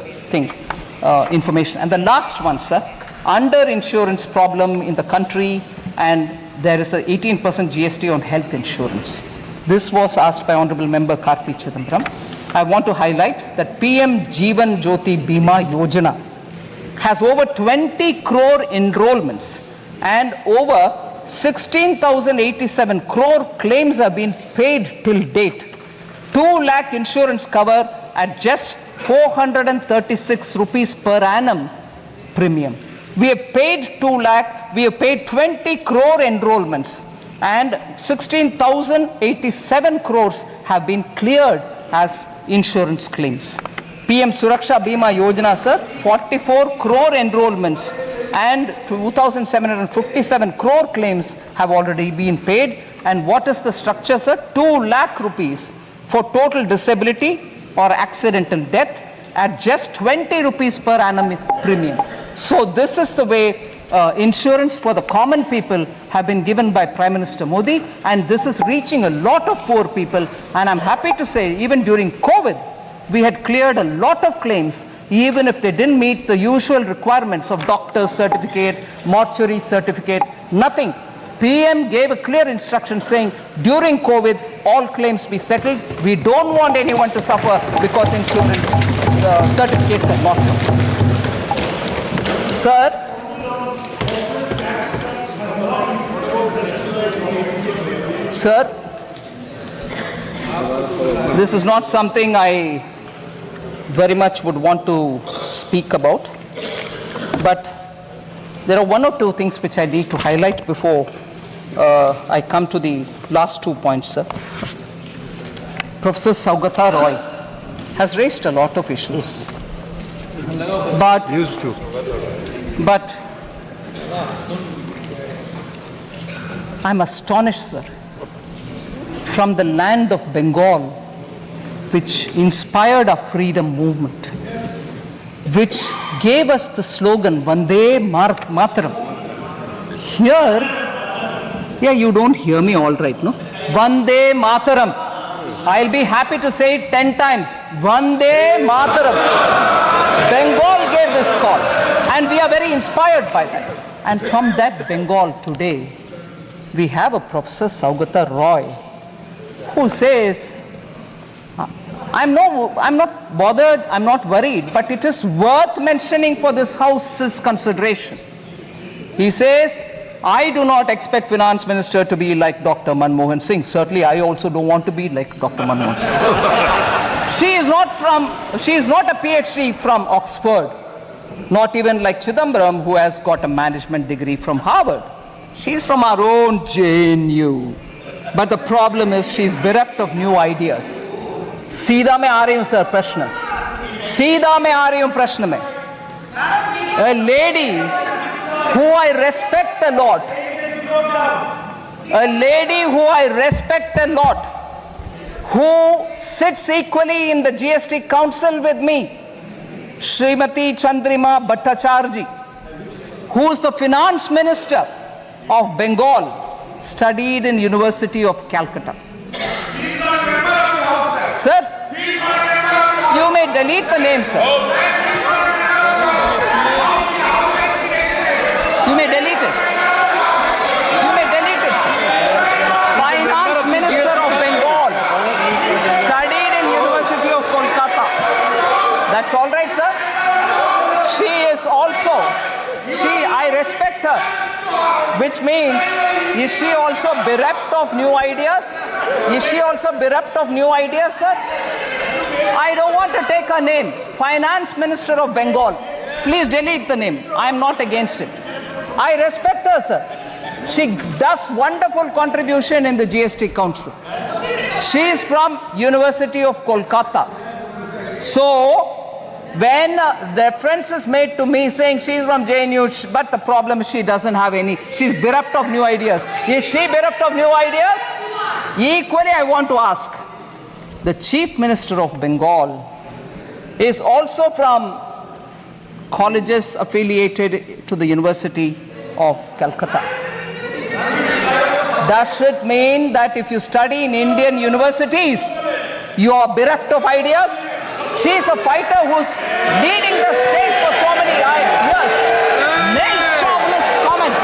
information. And the last one, sir, under insurance problem in the country, and there is an 18% GST on health insurance. This was asked by Honorable Member Karthi Chidambaram. I want to highlight that PM Jeevan Jyoti Bima Yojana has over 20 crore enrollments and over 16,087 crore claims have been paid till date. 2 lakh insurance cover at just 436 rupees per annum premium. We have paid 2 lakh, we have paid 20 crore enrollments, and 16,087 crores have been cleared as insurance claims. PM Suraksha Bima Yojana, sir, 44 crore enrollments and 2,757 crore claims have already been paid. And what is the structure, sir? 2 lakh rupees for total disability or accidental death at just 20 rupees per annum premium. So this is the way insurance for the common people have been given by Prime Minister Modi, and this is reaching a lot of poor people. And I'm happy to say, even during COVID, we had cleared a lot of claims even if they didn't meet the usual requirements of doctor's certificate, mortuary certificate, nothing. PM gave a clear instruction saying, during COVID, all claims be settled. We don't want anyone to suffer because insurance certificates are not come. Sir, this is not something I very much would want to speak about, but there are one or two things which I need to highlight before I come to the last 2 points, sir. Professor Saugata Roy has raised a lot of issues, but I'm astonished, sir, from the land of Bengal, which inspired our freedom movement, which gave us the slogan Vande Mataram. Here, you don't hear me all right, no? Vande Mataram. I'll be happy to say it 10 times. Vande Mataram. Bengal gave this call, and we are very inspired by that. And from that Bengal today, we have a Professor Saugata Roy, who says, I'm not bothered, I'm not worried, but it is worth mentioning for this House's consideration. He says, I do not expect Finance Minister to be like Dr. Manmohan Singh. Certainly, I also don't want to be like Dr. Manmohan Singh. She is not a PhD from Oxford, not even like Chidambaram, who has got a management degree from Harvard. She's from our own JNU. But the problem is she's bereft of new ideas. सीधा मैं आ रही हूं sir प्रश्न, सीधा मैं आ रही हूं प्रश्न में. A lady who I respect a lot, who sits equally in the GST Council with me, Srimati Chandrima Bhattacharya, who is the Finance Minister of Bengal, studied in University of Calcutta. Sir, you may delete the name, sir. You may delete it. You may delete it, sir. Finance Minister of Bengal, studied in University of Kolkata. That's all right, sir. She is also, I respect her, which means, is she also bereft of new ideas? Is she also bereft of new ideas, sir? I don't want to take her name. Finance Minister of Bengal. Please delete the name. I am not against it. I respect her, sir. She does wonderful contribution in the GST Council. She is from University of Kolkata. So, when reference is made to me saying she is from JNU, but the problem is she doesn't have any, she's bereft of new ideas. Is she bereft of new ideas? Equally, I want to ask, the Chief Minister of Bengal is also from colleges affiliated to the University of Calcutta. Does it mean that if you study in Indian universities, you are bereft of ideas? She is a fighter who's leading the state for so many years. Many chauvinist comments.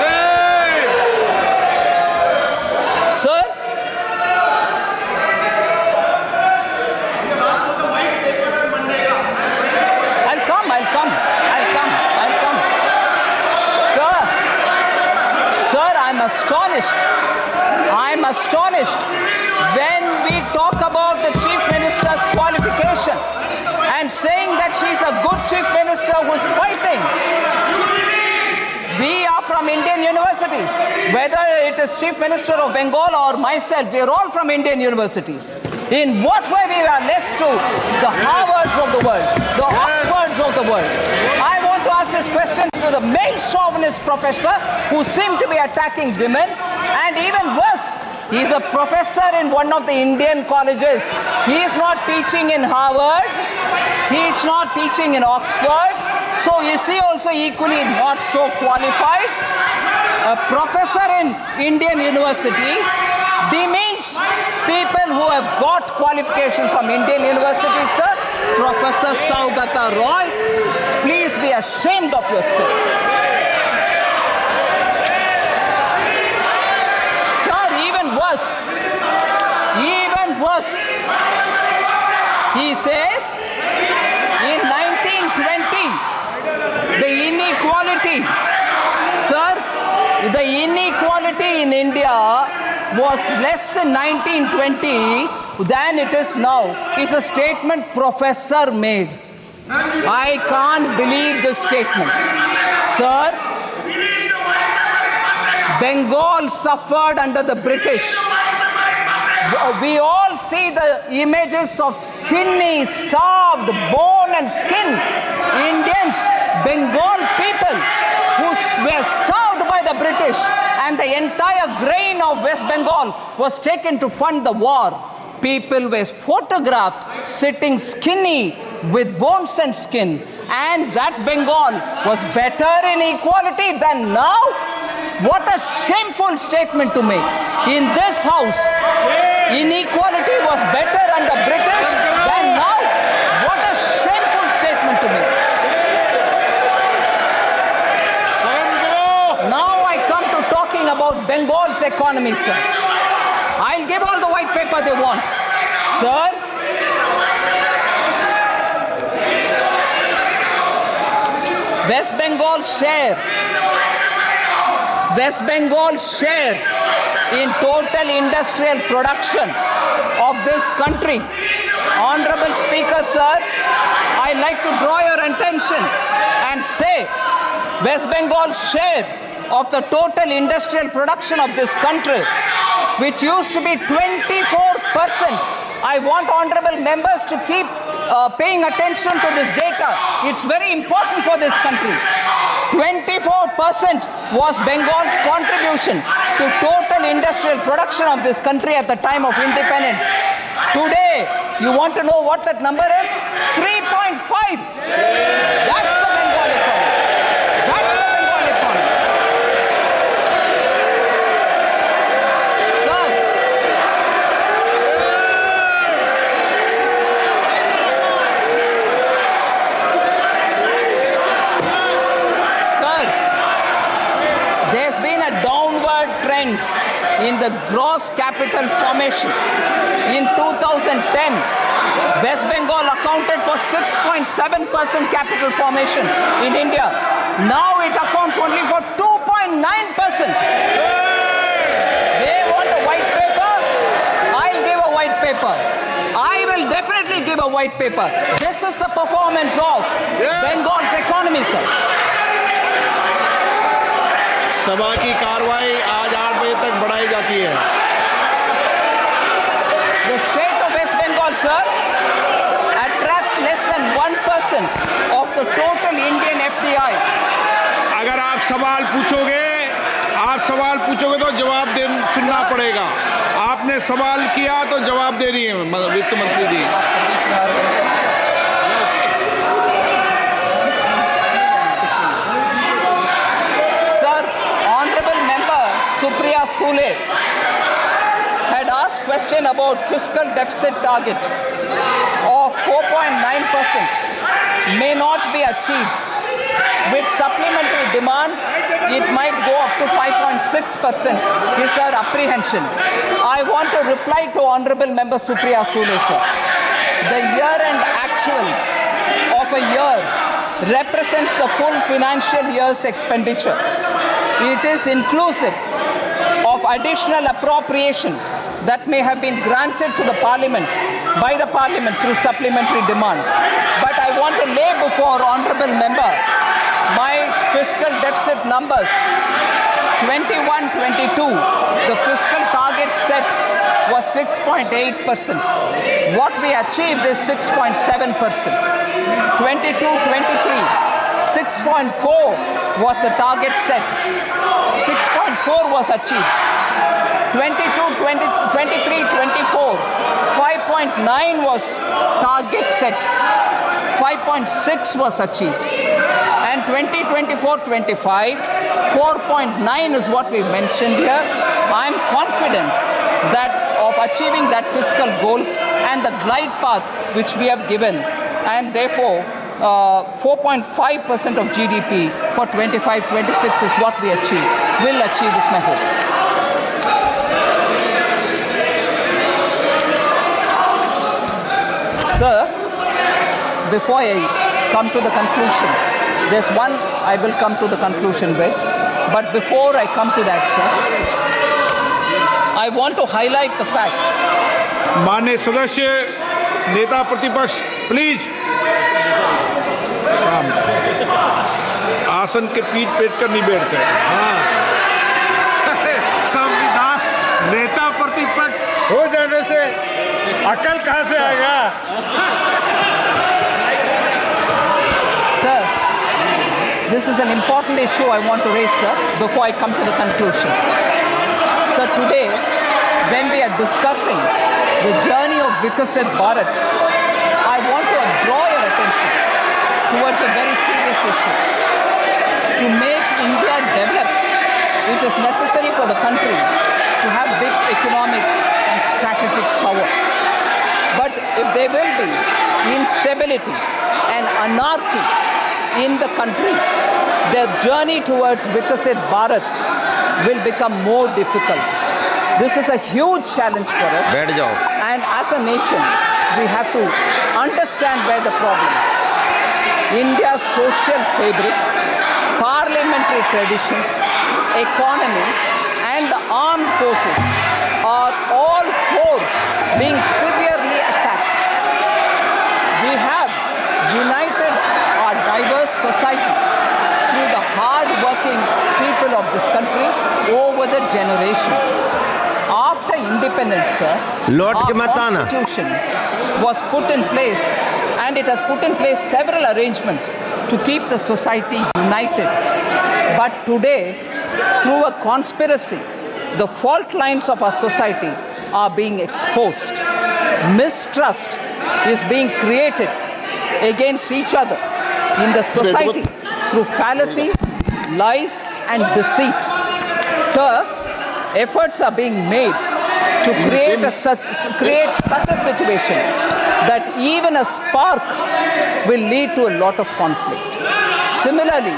Sir? I'll come. Sir, I'm astonished when we talk about the Chief Minister's qualification and saying that she's a good Chief Minister who's fighting. We are from Indian universities. Whether it is Chief Minister of Bengal or myself, we are all from Indian universities. In what way we are less to the Harvards of the world, the Oxfords of the world? I want to ask this question to the main chauvinist professor who seem to be attacking women, and even worse, he is a professor in one of the Indian colleges. He is not teaching in Harvard. He is not teaching in Oxford. So you see also equally not so qualified. A professor in Indian university demeans people who have got qualification from Indian universities, sir. Professor Saugata Roy, please be ashamed of yourself. Sir, even worse. He says in 1920, the inequality, sir, the inequality in India was less in 1920 than it is now. It's a statement professor made. I can't believe this statement. Sir, Bengal suffered under the British. We all see the images of skinny, starved, bone and skin Indians, Bengal people who were starved by the British, and the entire grain of West Bengal was taken to fund the war. People were photographed sitting skinny with bones and skin, and that Bengal was better in equality than now. What a shameful statement to make. In this house, inequality was better under British than now. What a shameful statement to make. Now I come to talking about Bengal's economy, sir. I'll give all the white paper they want. Sir, West Bengal's share in total industrial production of this country. Honorable Speaker, sir, I'd like to draw your attention and say West Bengal's share of the total industrial production of this country, which used to be 24%. I want honorable members to keep paying attention to this data. It's very important for this country. 24% was Bengal's contribution to total industrial production of this country at the time of independence. Today, you want to know what that number is? 3.5. That's the Bengal economy. That's the Bengal economy. There's been a downward trend in the gross capital formation. In 2010, West Bengal accounted for 6.7% capital formation in India. Now it accounts only for 2.9%. They want a white paper. I'll give a white paper. I will definitely give a white paper. This is the performance of Bengal's economy, sir. सभा की कार्रवाई आज 8 बजे तक बढ़ाई जाती है. The state of West Bengal, sir, attracts less than 1% of the total Indian FDI. अगर आप सवाल पूछोगे तो जवाब सुनना पड़ेगा. आपने सवाल किया तो जवाब दे रही है वित्त मंत्री जी. Supriya Sule had asked question about fiscal deficit target of 4.9% may not be achieved. With supplementary demand, it might go up to 5.6%. Is our apprehension. I want to reply to Honorable Member Supriya Sule, sir. The year-end actuals of a year represents the full financial year's expenditure. It is inclusive of additional appropriation that may have been granted to the Parliament by the Parliament through supplementary demand. But I want to lay before Honorable Member my fiscal deficit numbers. 21-22, the fiscal target set was 6.8%. What we achieved is 6.7%. 22-23. 6.4 was the target set. 6.4 was achieved. 23-24, 5.9 was target set. 5.6 was achieved. And 2024-25, 4.9 is what we mentioned here. I'm confident that of achieving that fiscal goal and the glide path which we have given. and therefore 4.5% of GDP for 25-26 is what we achieve. Will achieve is my hope. Sir, before I come to the conclusion, there's one I will come to the conclusion with, but before I come to that, sir, I want to highlight the fact. माननीय सदस्य नेता प्रतिपक्ष please आसन के पीठ पेट कर नहीं बैठते। संविधान नेता प्रतिपक्ष हो जाने से अकल कहाँ से आएगा? Sir, this is an important issue I want to raise, sir, before I come to the conclusion. Sir, today, when we are discussing the journey of Vikasit Bharat, I want to draw your attention towards a very serious issue. To make India develop, it is necessary for the country to have big economic and strategic power. But if there will be instability and anarchy in the country, the journey towards Vikasit Bharat will become more difficult. This is a huge challenge for us. And as a nation, we have to understand where the problem is. India's social fabric, parliamentary traditions, economy, and the armed forces are all four being severely attacked. We have united our diverse society through the hard-working people of this country over the generations. After independence, sir, our constitution was put in place, and it has put in place several arrangements to keep the society united. But today, through a conspiracy, the fault lines of our society are being exposed. Mistrust is being created against each other in the society through fallacies, lies, and deceit. Sir, efforts are being made to create such a situation that even a spark will lead to a lot of conflict. Similarly,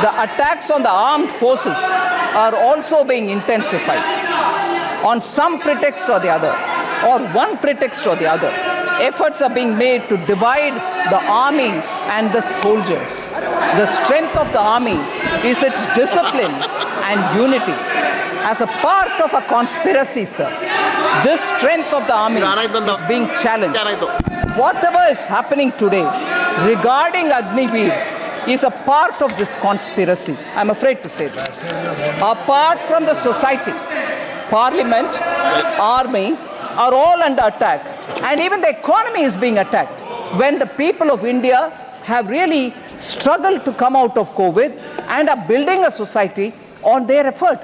the attacks on the armed forces are also being intensified on some pretext or the other, or one pretext or the other. Efforts are being made to divide the army and the soldiers. The strength of the army is its discipline and unity. As a part of a conspiracy, sir, this strength of the army is being challenged. Whatever is happening today regarding Agniveer is a part of this conspiracy. I'm afraid to say this. Apart from the society, parliament, army are all under attack, and even the economy is being attacked. When the people of India have really struggled to come out of COVID and are building a society on their effort,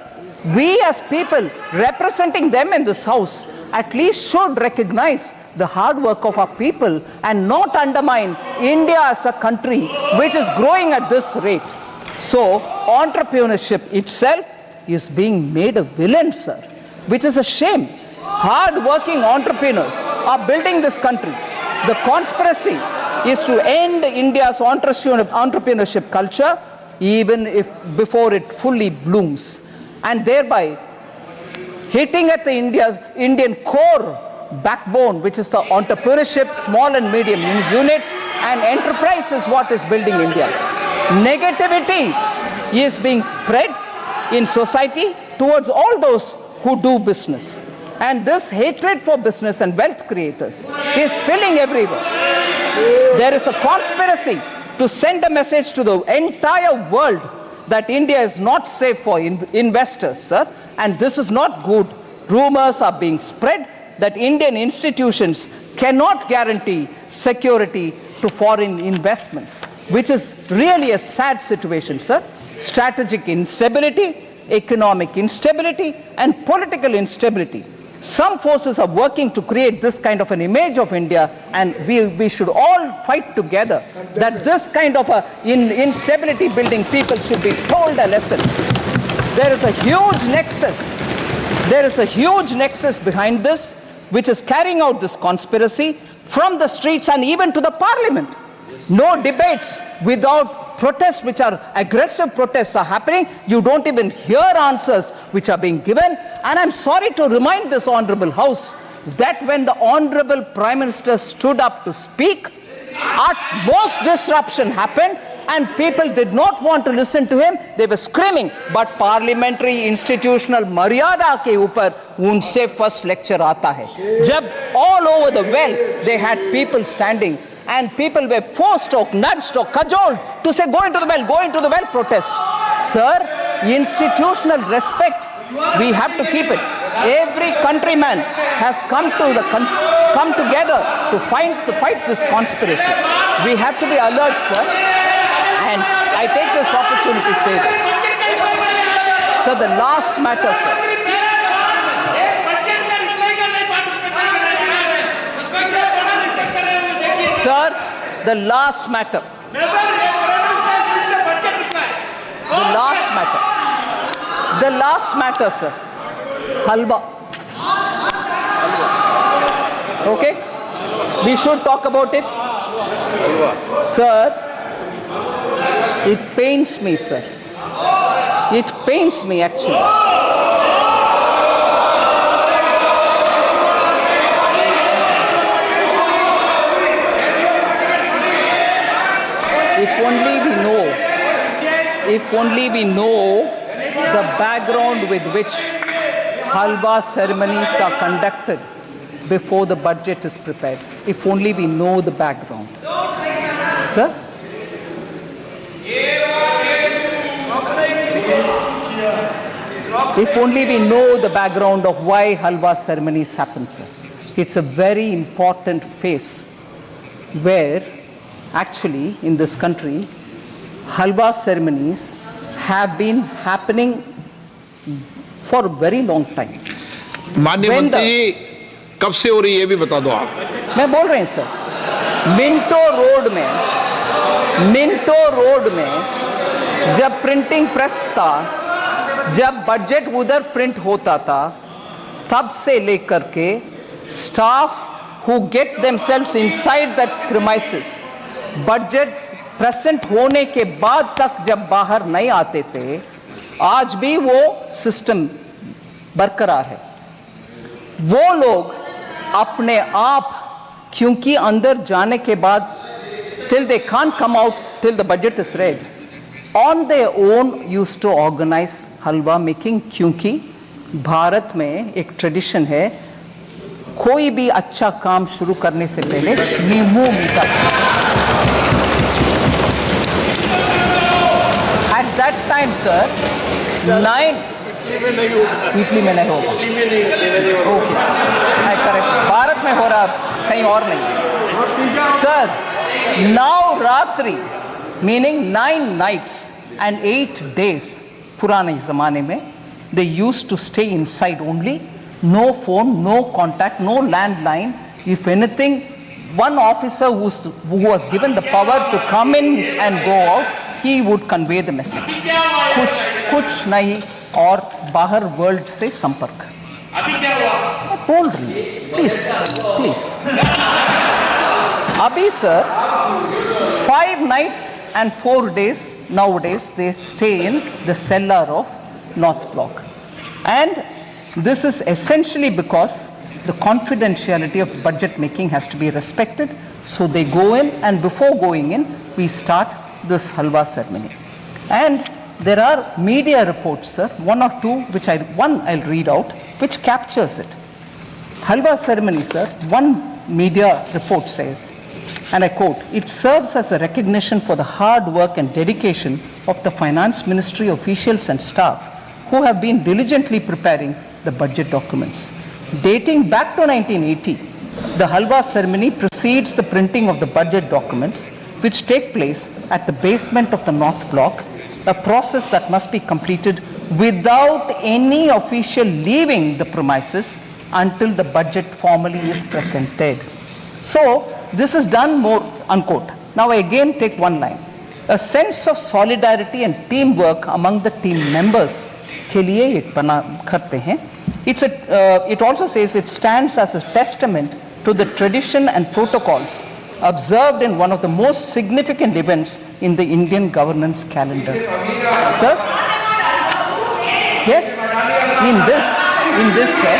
we as people representing them in this house at least should recognize the hard work of our people and not undermine India as a country which is growing at this rate. So entrepreneurship itself is being made a villain, sir, which is a shame. Hard-working entrepreneurs are building this country. The conspiracy is to end India's entrepreneurship culture even if before it fully blooms, and thereby hitting at the Indian core backbone, which is the entrepreneurship, small and medium units, and enterprise is what is building India. Negativity is being spread in society towards all those who do business. And this hatred for business and wealth creators is spilling everywhere. There is a conspiracy to send a message to the entire world that India is not safe for investors, sir, and this is not good. Rumors are being spread that Indian institutions cannot guarantee security to foreign investments, which is really a sad situation, sir. Strategic instability, economic instability, and political instability. Some forces are working to create this kind of an image of India, and we should all fight together that this kind of instability building people should be told a lesson. There is a huge nexus. There is a huge nexus behind this, which is carrying out this conspiracy from the streets and even to the parliament. No debates without protests, which are aggressive protests are happening. You don't even hear answers which are being given. And I'm sorry to remind this honorable House that when the honorable Prime Minister stood up to speak, at most disruption happened and people did not want to listen to him. They were screaming. But parliamentary institutional maryada ke upar unse first lecture aata hai. Jab all over the well they had people standing and people were forced or nudged or cajoled to say go into the well, protest. Sir, institutional respect, we have to keep it. Every countryman has come together to fight this conspiracy. We have to be alert, sir. And I take this opportunity to say this. Sir, the last matter, sir. Sir, the last matter. The last matter, sir. Halwa. Okay? We should talk about it. Sir, it pains me, sir. It pains me, actually. If only we know the background with which halwa ceremonies are conducted before the budget is prepared. If only we know the background. Sir? If only we know the background of why halwa ceremonies happen, sir. It's a very important phase where actually in this country halwa ceremonies have been happening for a very long time. माननीय मंत्री जी, कब से हो रही है ये भी बता दो आप। मैं बोल रहे हैं सर, मिंटो रोड में जब प्रिंटिंग प्रेस था, जब बजट उधर प्रिंट होता था, तब से लेकर के staff who get themselves inside that premises, budget present होने के बाद तक जब बाहर नहीं आते थे, आज भी वो सिस्टम बरकरार है। वो लोग अपने आप, क्योंकि अंदर जाने के बाद till they can't come out till the budget is read, on their own used to organize halwa making, क्योंकि भारत में एक ट्रेडिशन है, कोई भी अच्छा काम शुरू करने से पहले नींबू मीठा। At that time, sir, Italy में नहीं होगा। ओके, मैं करेक्ट, भारत में हो रहा, कहीं और नहीं। Sir, Navratri meaning 9 nights and 8 days पुराने ज़माने में they used to stay inside only, no phone, no contact, no landline. If anything, one officer who was given the power to come in and go out, he would convey the message. कुछ नहीं और बाहर world से संपर्क। बोल रही है, please. अभी sir 5 nights and 4 days nowadays they stay in the cellar of North Block, and this is essentially because the confidentiality of budget making has to be respected. So they go in, and before going in, we start this halwa ceremony. And there are media reports, sir, one or two, which I'll read out, which captures it. Halwa ceremony, sir, one media report says, and I quote, "It serves as a recognition for the hard work and dedication of the Finance Ministry officials and staff who have been diligently preparing the budget documents. Dating back to 1980, the halwa ceremony precedes the printing of the budget documents, which take place at the basement of the North Block, a process that must be completed without any official leaving the premises until the budget formally is presented." So this is done more, unquote. Now I again take one line. A sense of solidarity and teamwork among the team members के लिए ये बना करते हैं. It also says it stands as a testament to the tradition and protocols observed in one of the most significant events in the Indian governance calendar. Sir? Yes? In this, sir,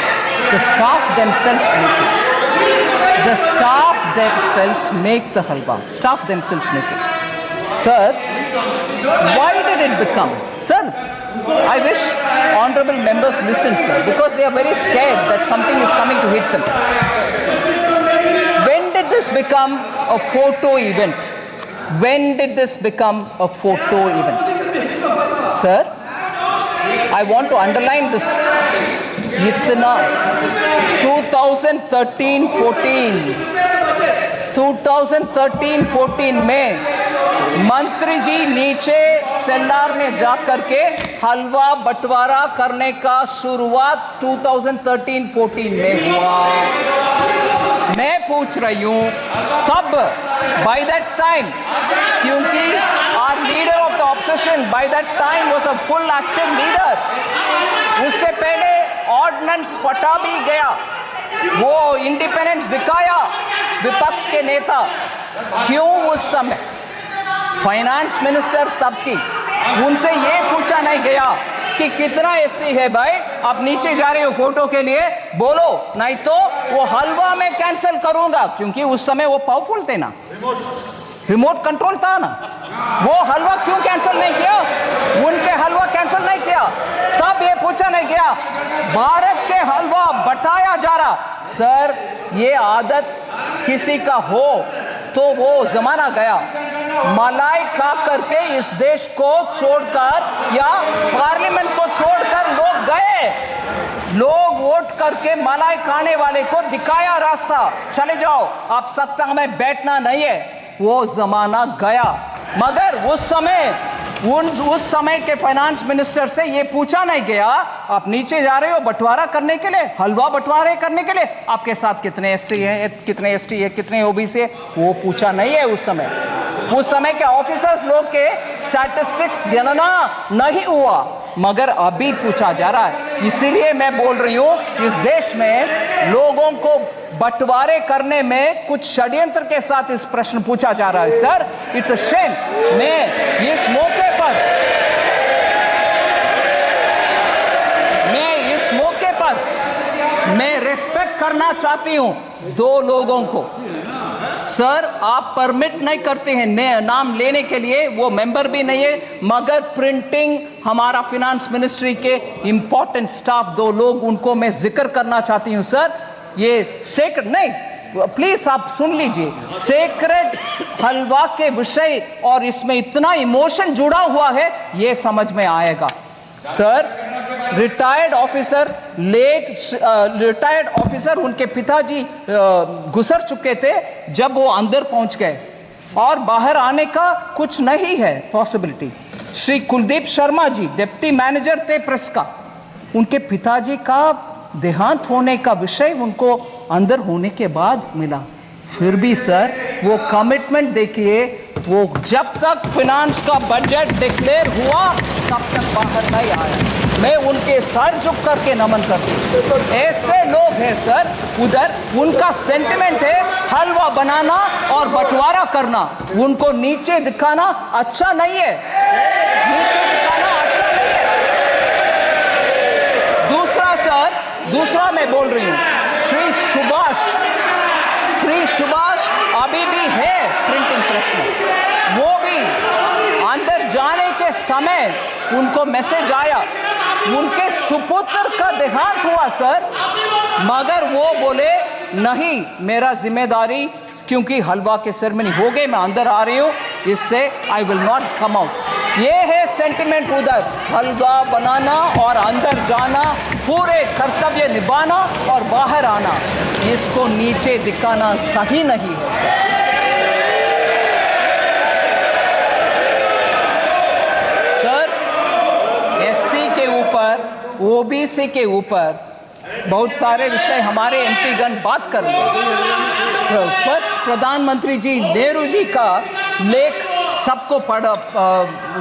the staff themselves make it. The staff themselves make the halwa. Staff themselves make it. Sir, why did it become? Sir, I wish honorable members listen, sir, because they are very scared that something is coming to hit them. When did this become a photo event? When did this become a photo event? Sir, I want to underline this. इतना 2013-14 में मंत्री जी नीचे सेल्लार में जाकर के हलवा बंटवारा करने का शुरुआत 2013-14 में हुआ। मैं पूछ रही हूँ कब? बाय दैट टाइम, क्योंकि our leader of the opposition by that time was a full active leader. उससे पहले ऑर्डिनेंस फटा भी गया, वो इंडिपेंडेंस दिखाया विपक्ष के नेता। क्यों उस समय फाइनेंस मिनिस्टर तब की उनसे ये पूछा नहीं गया कि कितना एससी है भाई, आप नीचे जा रहे हो फोटो के लिए, बोलो नहीं तो वो हलवा में कैंसिल करूंगा, क्योंकि उस समय वो पावरफुल थे ना, रिमोट कंट्रोल था ना। वो हलवा क्यों कैंसिल नहीं किया? उनके हलवा कैंसिल नहीं किया, तब ये पूछा नहीं गया। भारत के हलवा बटाया जा रहा। सर, ये आदत किसी का हो तो वो जमाना गया। मलाई खा करके इस देश को छोड़कर या पार्लियामेंट को छोड़कर लोग गए। लोग वोट करके मलाई खाने वाले को दिखाया रास्ता, चले जाओ, आप सत्ता में बैठना नहीं है। वो जमाना गया। मगर उस समय के फाइनेंस मिनिस्टर से ये पूछा नहीं गया, आप नीचे जा रहे हो बंटवारा करने के लिए, हलवा बंटवारे करने के लिए, आपके साथ कितने एससी हैं, कितने एसटी है, कितने ओबीसी है, वो पूछा नहीं है। उस समय के ऑफिसर्स लोग के स्टैटिस्टिक्स गणना नहीं हुआ, मगर अभी पूछा जा रहा है। इसीलिए मैं बोल रही हूं, इस देश में लोगों को बंटवारे करने में कुछ षड्यंत्र के साथ इस प्रश्न पूछा जा रहा है। Sir, it's a shame. मैं इस मौके पर मैं रिस्पेक्ट करना चाहती हूं दो लोगों को। सर, आप परमिट नहीं करते हैं नाम लेने के लिए, वो मेंबर भी नहीं है, मगर प्रिंटिंग हमारा फाइनेंस मिनिस्ट्री के इंपॉर्टेंट स्टाफ दो लोग, उनको मैं जिक्र करना चाहती हूं। सर, ये सेक्रेट नहीं, प्लीज आप सुन लीजिए, सेक्रेट हलवा के विषय और इसमें इतना इमोशन जुड़ा हुआ है, ये समझ में आएगा। सर, रिटायर्ड ऑफिसर उनके पिताजी गुजर चुके थे जब वो अंदर पहुंच गए, और बाहर आने का कुछ नहीं है possibility. Shri Kuldeep Sharma ji deputy manager थे प्रेस का, उनके पिताजी का देहांत होने का विषय उनको अंदर होने के बाद मिला। फिर भी सर, वो कमिटमेंट देखिए, वो जब तक फाइनेंस का बजट डिक्लेयर हुआ तब तक बाहर नहीं आया। मैं उनके सर झुक करके नमन करती हूँ। ऐसे लोग हैं सर, उधर उनका सेंटिमेंट है हलवा बनाना और बंटवारा करना, उनको नीचे दिखाना अच्छा नहीं है, नीचे दिखाना अच्छा नहीं है। दूसरा मैं बोल रही हूँ, श्री सुभाष अभी भी है प्रिंटिंग प्रेस में, वो भी अंदर जाने के समय उनको मैसेज आया, उनके सुपुत्र का देहांत हुआ सर, मगर वो बोले नहीं, मेरा जिम्मेदारी, क्योंकि हलवा के सेरेमनी हो गई, मैं अंदर आ रही हूँ, इससे I will not come out. ये है सेंटिमेंट उधर, हलवा बनाना और अंदर जाना, पूरे कर्तव्य निभाना और बाहर आना, इसको नीचे दिखाना सही नहीं है सर। एससी के ऊपर, ओबीसी के ऊपर बहुत सारे विषय हमारे एमपी गण बात कर रहे हैं। फर्स्ट प्रधानमंत्री जी नेहरू जी का लेख सबको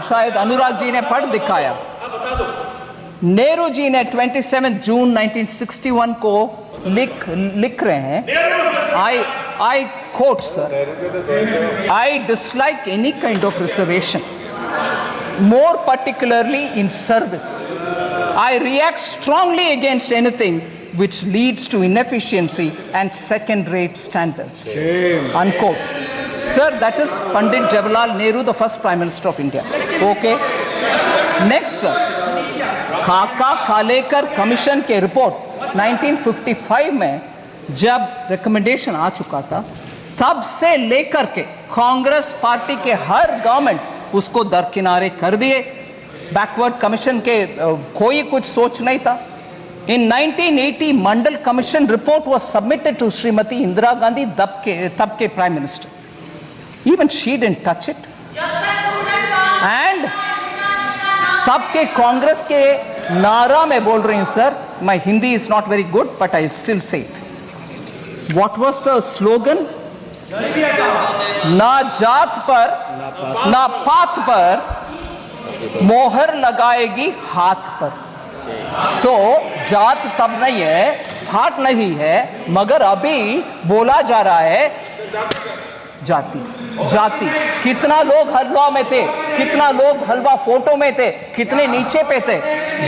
शायद अनुराग जी ने पढ़ दिखाया। नेहरू जी ने 27 जून 1961 को लिख रहे हैं, I quote, sir, I dislike any kind of reservation, more particularly in service. I react strongly against anything which leads to inefficiency and second-rate standards. Unquote. Sir, that is Pandit Jawaharlal Nehru, the first Prime Minister of India. Okay. Next, sir. खाका खालेकर commission के report 1955 में जब recommendation आ चुका था, तब से लेकर के कांग्रेस पार्टी के हर गवर्नमेंट उसको दरकिनारे कर दिए। बैकवर्ड कमीशन के कोई कुछ सोच नहीं था। In 1980, Mandal commission report was submitted to Shrimati Indira Gandhi, तब के prime minister. Even she didn't touch it. And तब के कांग्रेस के नारा में बोल रही हूं sir, my Hindi is not very good, but I'll still say it. What was the slogan? ना जात पर ना पात पर मोहर लगाएगी हाथ पर। सो जात तब नहीं है, पात नहीं है, मगर अभी बोला जा रहा है जाति जाति। कितना लोग हलवा में थे, कितना लोग हलवा फोटो में थे, कितने नीचे पे थे।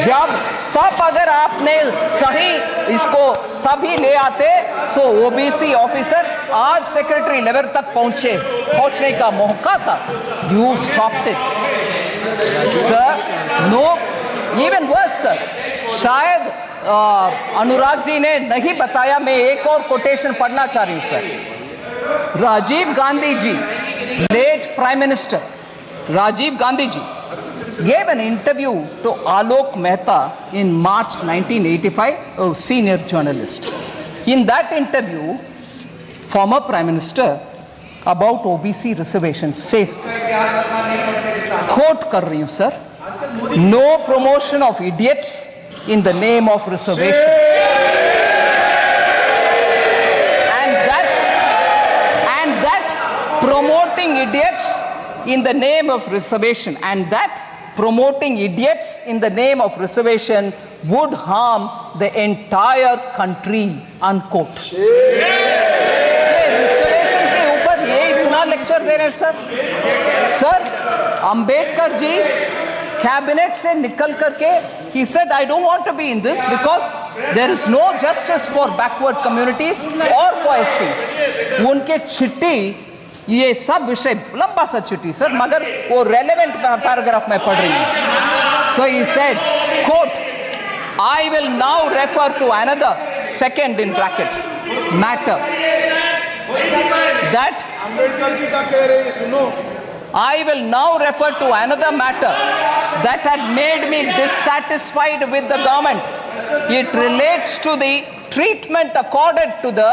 जब तब अगर आपने सही इसको तभी ले आते तो ओबीसी ऑफिसर आज सेक्रेटरी लेवल तक पहुंचने का मौका था। You stopped it sir. No, even worse sir, शायद अनुराग जी ने नहीं बताया, मैं एक और कोटेशन पढ़ना चाह रही हूं sir. Rajiv Gandhi ji, late Prime Minister Rajiv Gandhi ji gave an interview to Alok Mehta in March 1985, a senior journalist. In that interview, former Prime Minister about OBC reservation says this, quote कर रही हूँ sir, no promotion of idiots in the name of reservation. Promoting idiots in the name of reservation, and that promoting idiots in the name of reservation would harm the entire country, unquote. Reservation के ऊपर ये इतना lecture दे रहे हैं sir. Ambedkar ji cabinet से निकल करके he said I don't want to be in this because there is no justice for backward communities or for SCs. उनके चिट्ठी ये सब विषय लंबा सा चिट्ठी सर, मगर वो रेलेवेंट पैराग्राफ में पढ़ रही हूं। So he said, quote, I will now refer to another, second in brackets, matter that Ambedkar ji का कह रहे हैं, सुनो। I will now refer to another matter that had made me dissatisfied with the government. It relates to the treatment accorded to the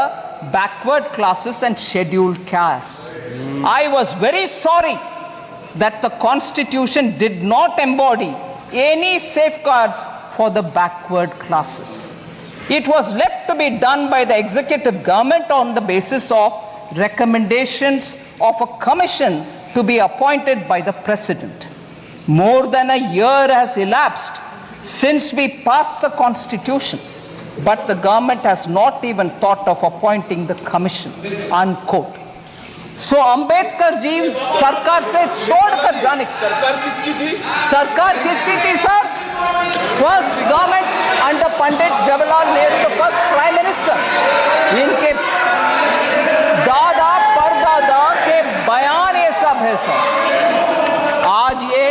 backward classes and scheduled castes. I was very sorry that the constitution did not embody any safeguards for the backward classes. It was left to be done by the executive government on the basis of recommendations of a commission to be appointed by the president. More than a year has elapsed since we passed the constitution, but the government has not even thought of appointing the commission, unquote. So Ambedkar ji सरकार से छोड़कर जाने, सरकार किसकी थी? सरकार किसकी थी sir? First government under Pandit Jawaharlal Nehru, the first prime minister. इनके दादा परदादा के बयान ये सब है सर। आज ये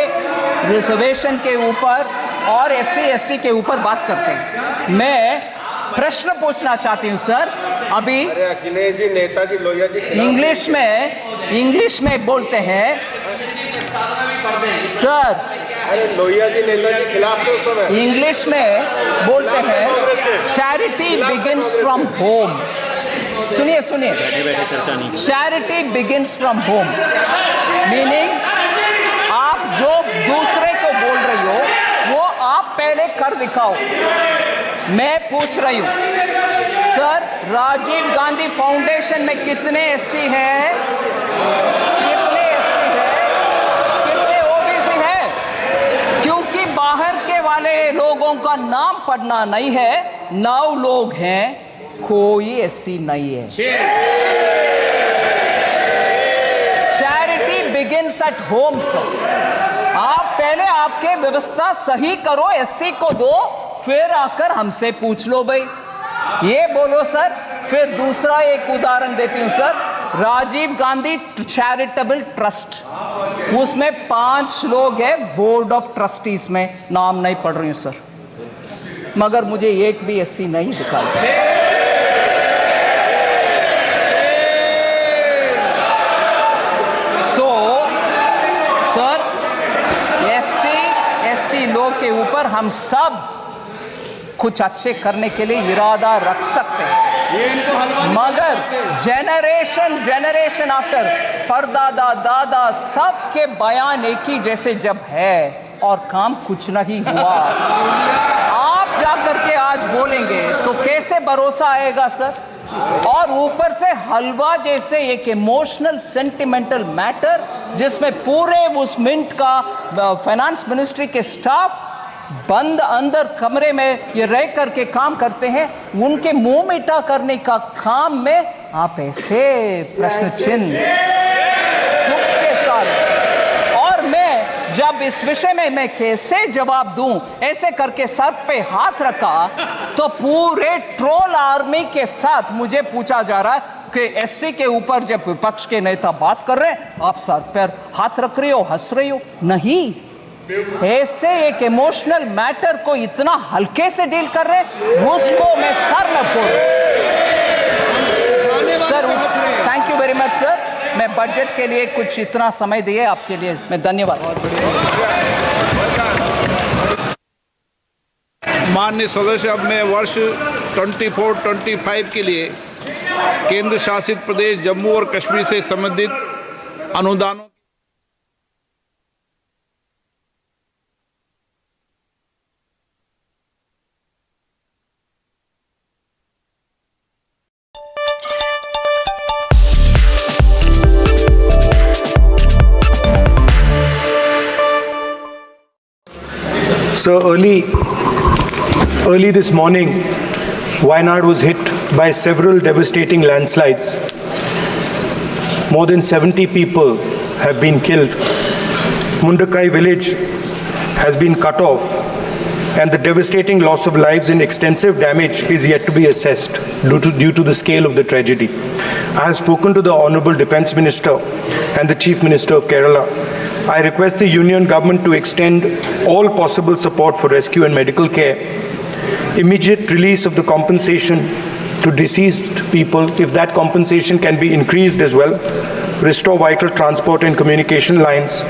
रिजर्वेशन के ऊपर और SC/ST के ऊपर बात करते हैं। मैं प्रश्न पूछना चाहती हूं सर। अभी अखिलेश जी, नेताजी, लोहिया जी इंग्लिश में बोलते हैं सर। अरे लोहिया जी, नेताजी खिलाफ तो सब है। इंग्लिश में बोलते हैं चैरिटी बिगिंस फ्रॉम होम। सुनिए, charity begins from home, meaning आप जो दूसरे को बोल रही हो वो आप पहले कर दिखाओ। मैं पूछ रही हूं सर, राजीव गांधी फाउंडेशन में कितने SC हैं, कितने ST हैं, कितने OBC हैं? क्योंकि बाहर के वाले लोगों का नाम पढ़ना नहीं है। 9 लोग हैं, कोई SC नहीं है। At home sir. आप पहले आपके व्यवस्था सही करो, एससी को दो, फिर आकर हमसे पूछ लो भाई, ये बोलो सर। फिर दूसरा एक उदाहरण देती हूं sir, Rajiv Gandhi charitable trust, उसमें 5 लोग हैं बोर्ड ऑफ ट्रस्टीज में, नाम नहीं पढ़ रही हूं सर, मगर मुझे एक भी एससी नहीं दिखाई। सर एससी एसटी लोग के ऊपर हम सब कुछ अच्छे करने के लिए इरादा रख सकते हैं, ये इनको हलवा मगर जेनरेशन आफ्टर परदादा दादा सबके बयान एक ही जैसे जब है और काम कुछ नहीं हुआ, आप जाकर के आज बोलेंगे तो कैसे भरोसा आएगा सर? और ऊपर से हलवा जैसे एक इमोशनल सेंटिमेंटल मैटर जिसमें पूरे उस मिंट का फाइनेंस मिनिस्ट्री के स्टाफ बंद अंदर कमरे में ये रह करके काम करते हैं, उनके मुंह मीठा करने का काम में आप ऐसे प्रश्न चिन्ह के साथ, और मैं जब इस विषय में मैं कैसे जवाब दूं, ऐसे करके सर पे हाथ रखा तो पूरे ट्रोल आर्मी के साथ मुझे पूछा जा रहा है कि एससी के ऊपर जब विपक्ष के नेता बात कर रहे हैं आप सर पर हाथ रख रही हो, हंस रही हो। नहीं, ऐसे एक इमोशनल मैटर को इतना हल्के से डील कर रहे हैं, उसको मैं सर न फोड़। Sir thank you very much sir, मैं बजट के लिए कुछ इतना समय दिए आपके लिए मैं धन्यवाद। माननीय सदस्य, अब मैं वर्ष 24-25 के लिए केंद्र शासित प्रदेश जम्मू और कश्मीर से संबंधित अनुदानों So early this morning, Wayanad was hit by several devastating landslides. More than 70 people have been killed. Mundakai village has been cut off, and the devastating loss of lives and extensive damage is yet to be assessed due to the scale of the tragedy. I have spoken to the Honourable Defence Minister and the Chief Minister of Kerala. I request the Union Government to extend all possible support for rescue and medical care, immediate release of the compensation to deceased people, if that compensation can be increased as well, restore vital transport and communication lines,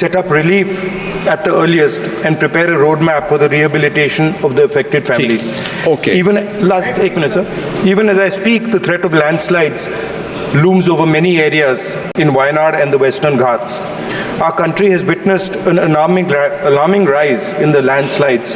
set up relief at the earliest, and prepare a roadmap for the rehabilitation of the affected families. Okay. Even as I speak, the threat of landslides looms over many areas in Wayanad and the Western Ghats. Our country has witnessed an alarming rise in the landslides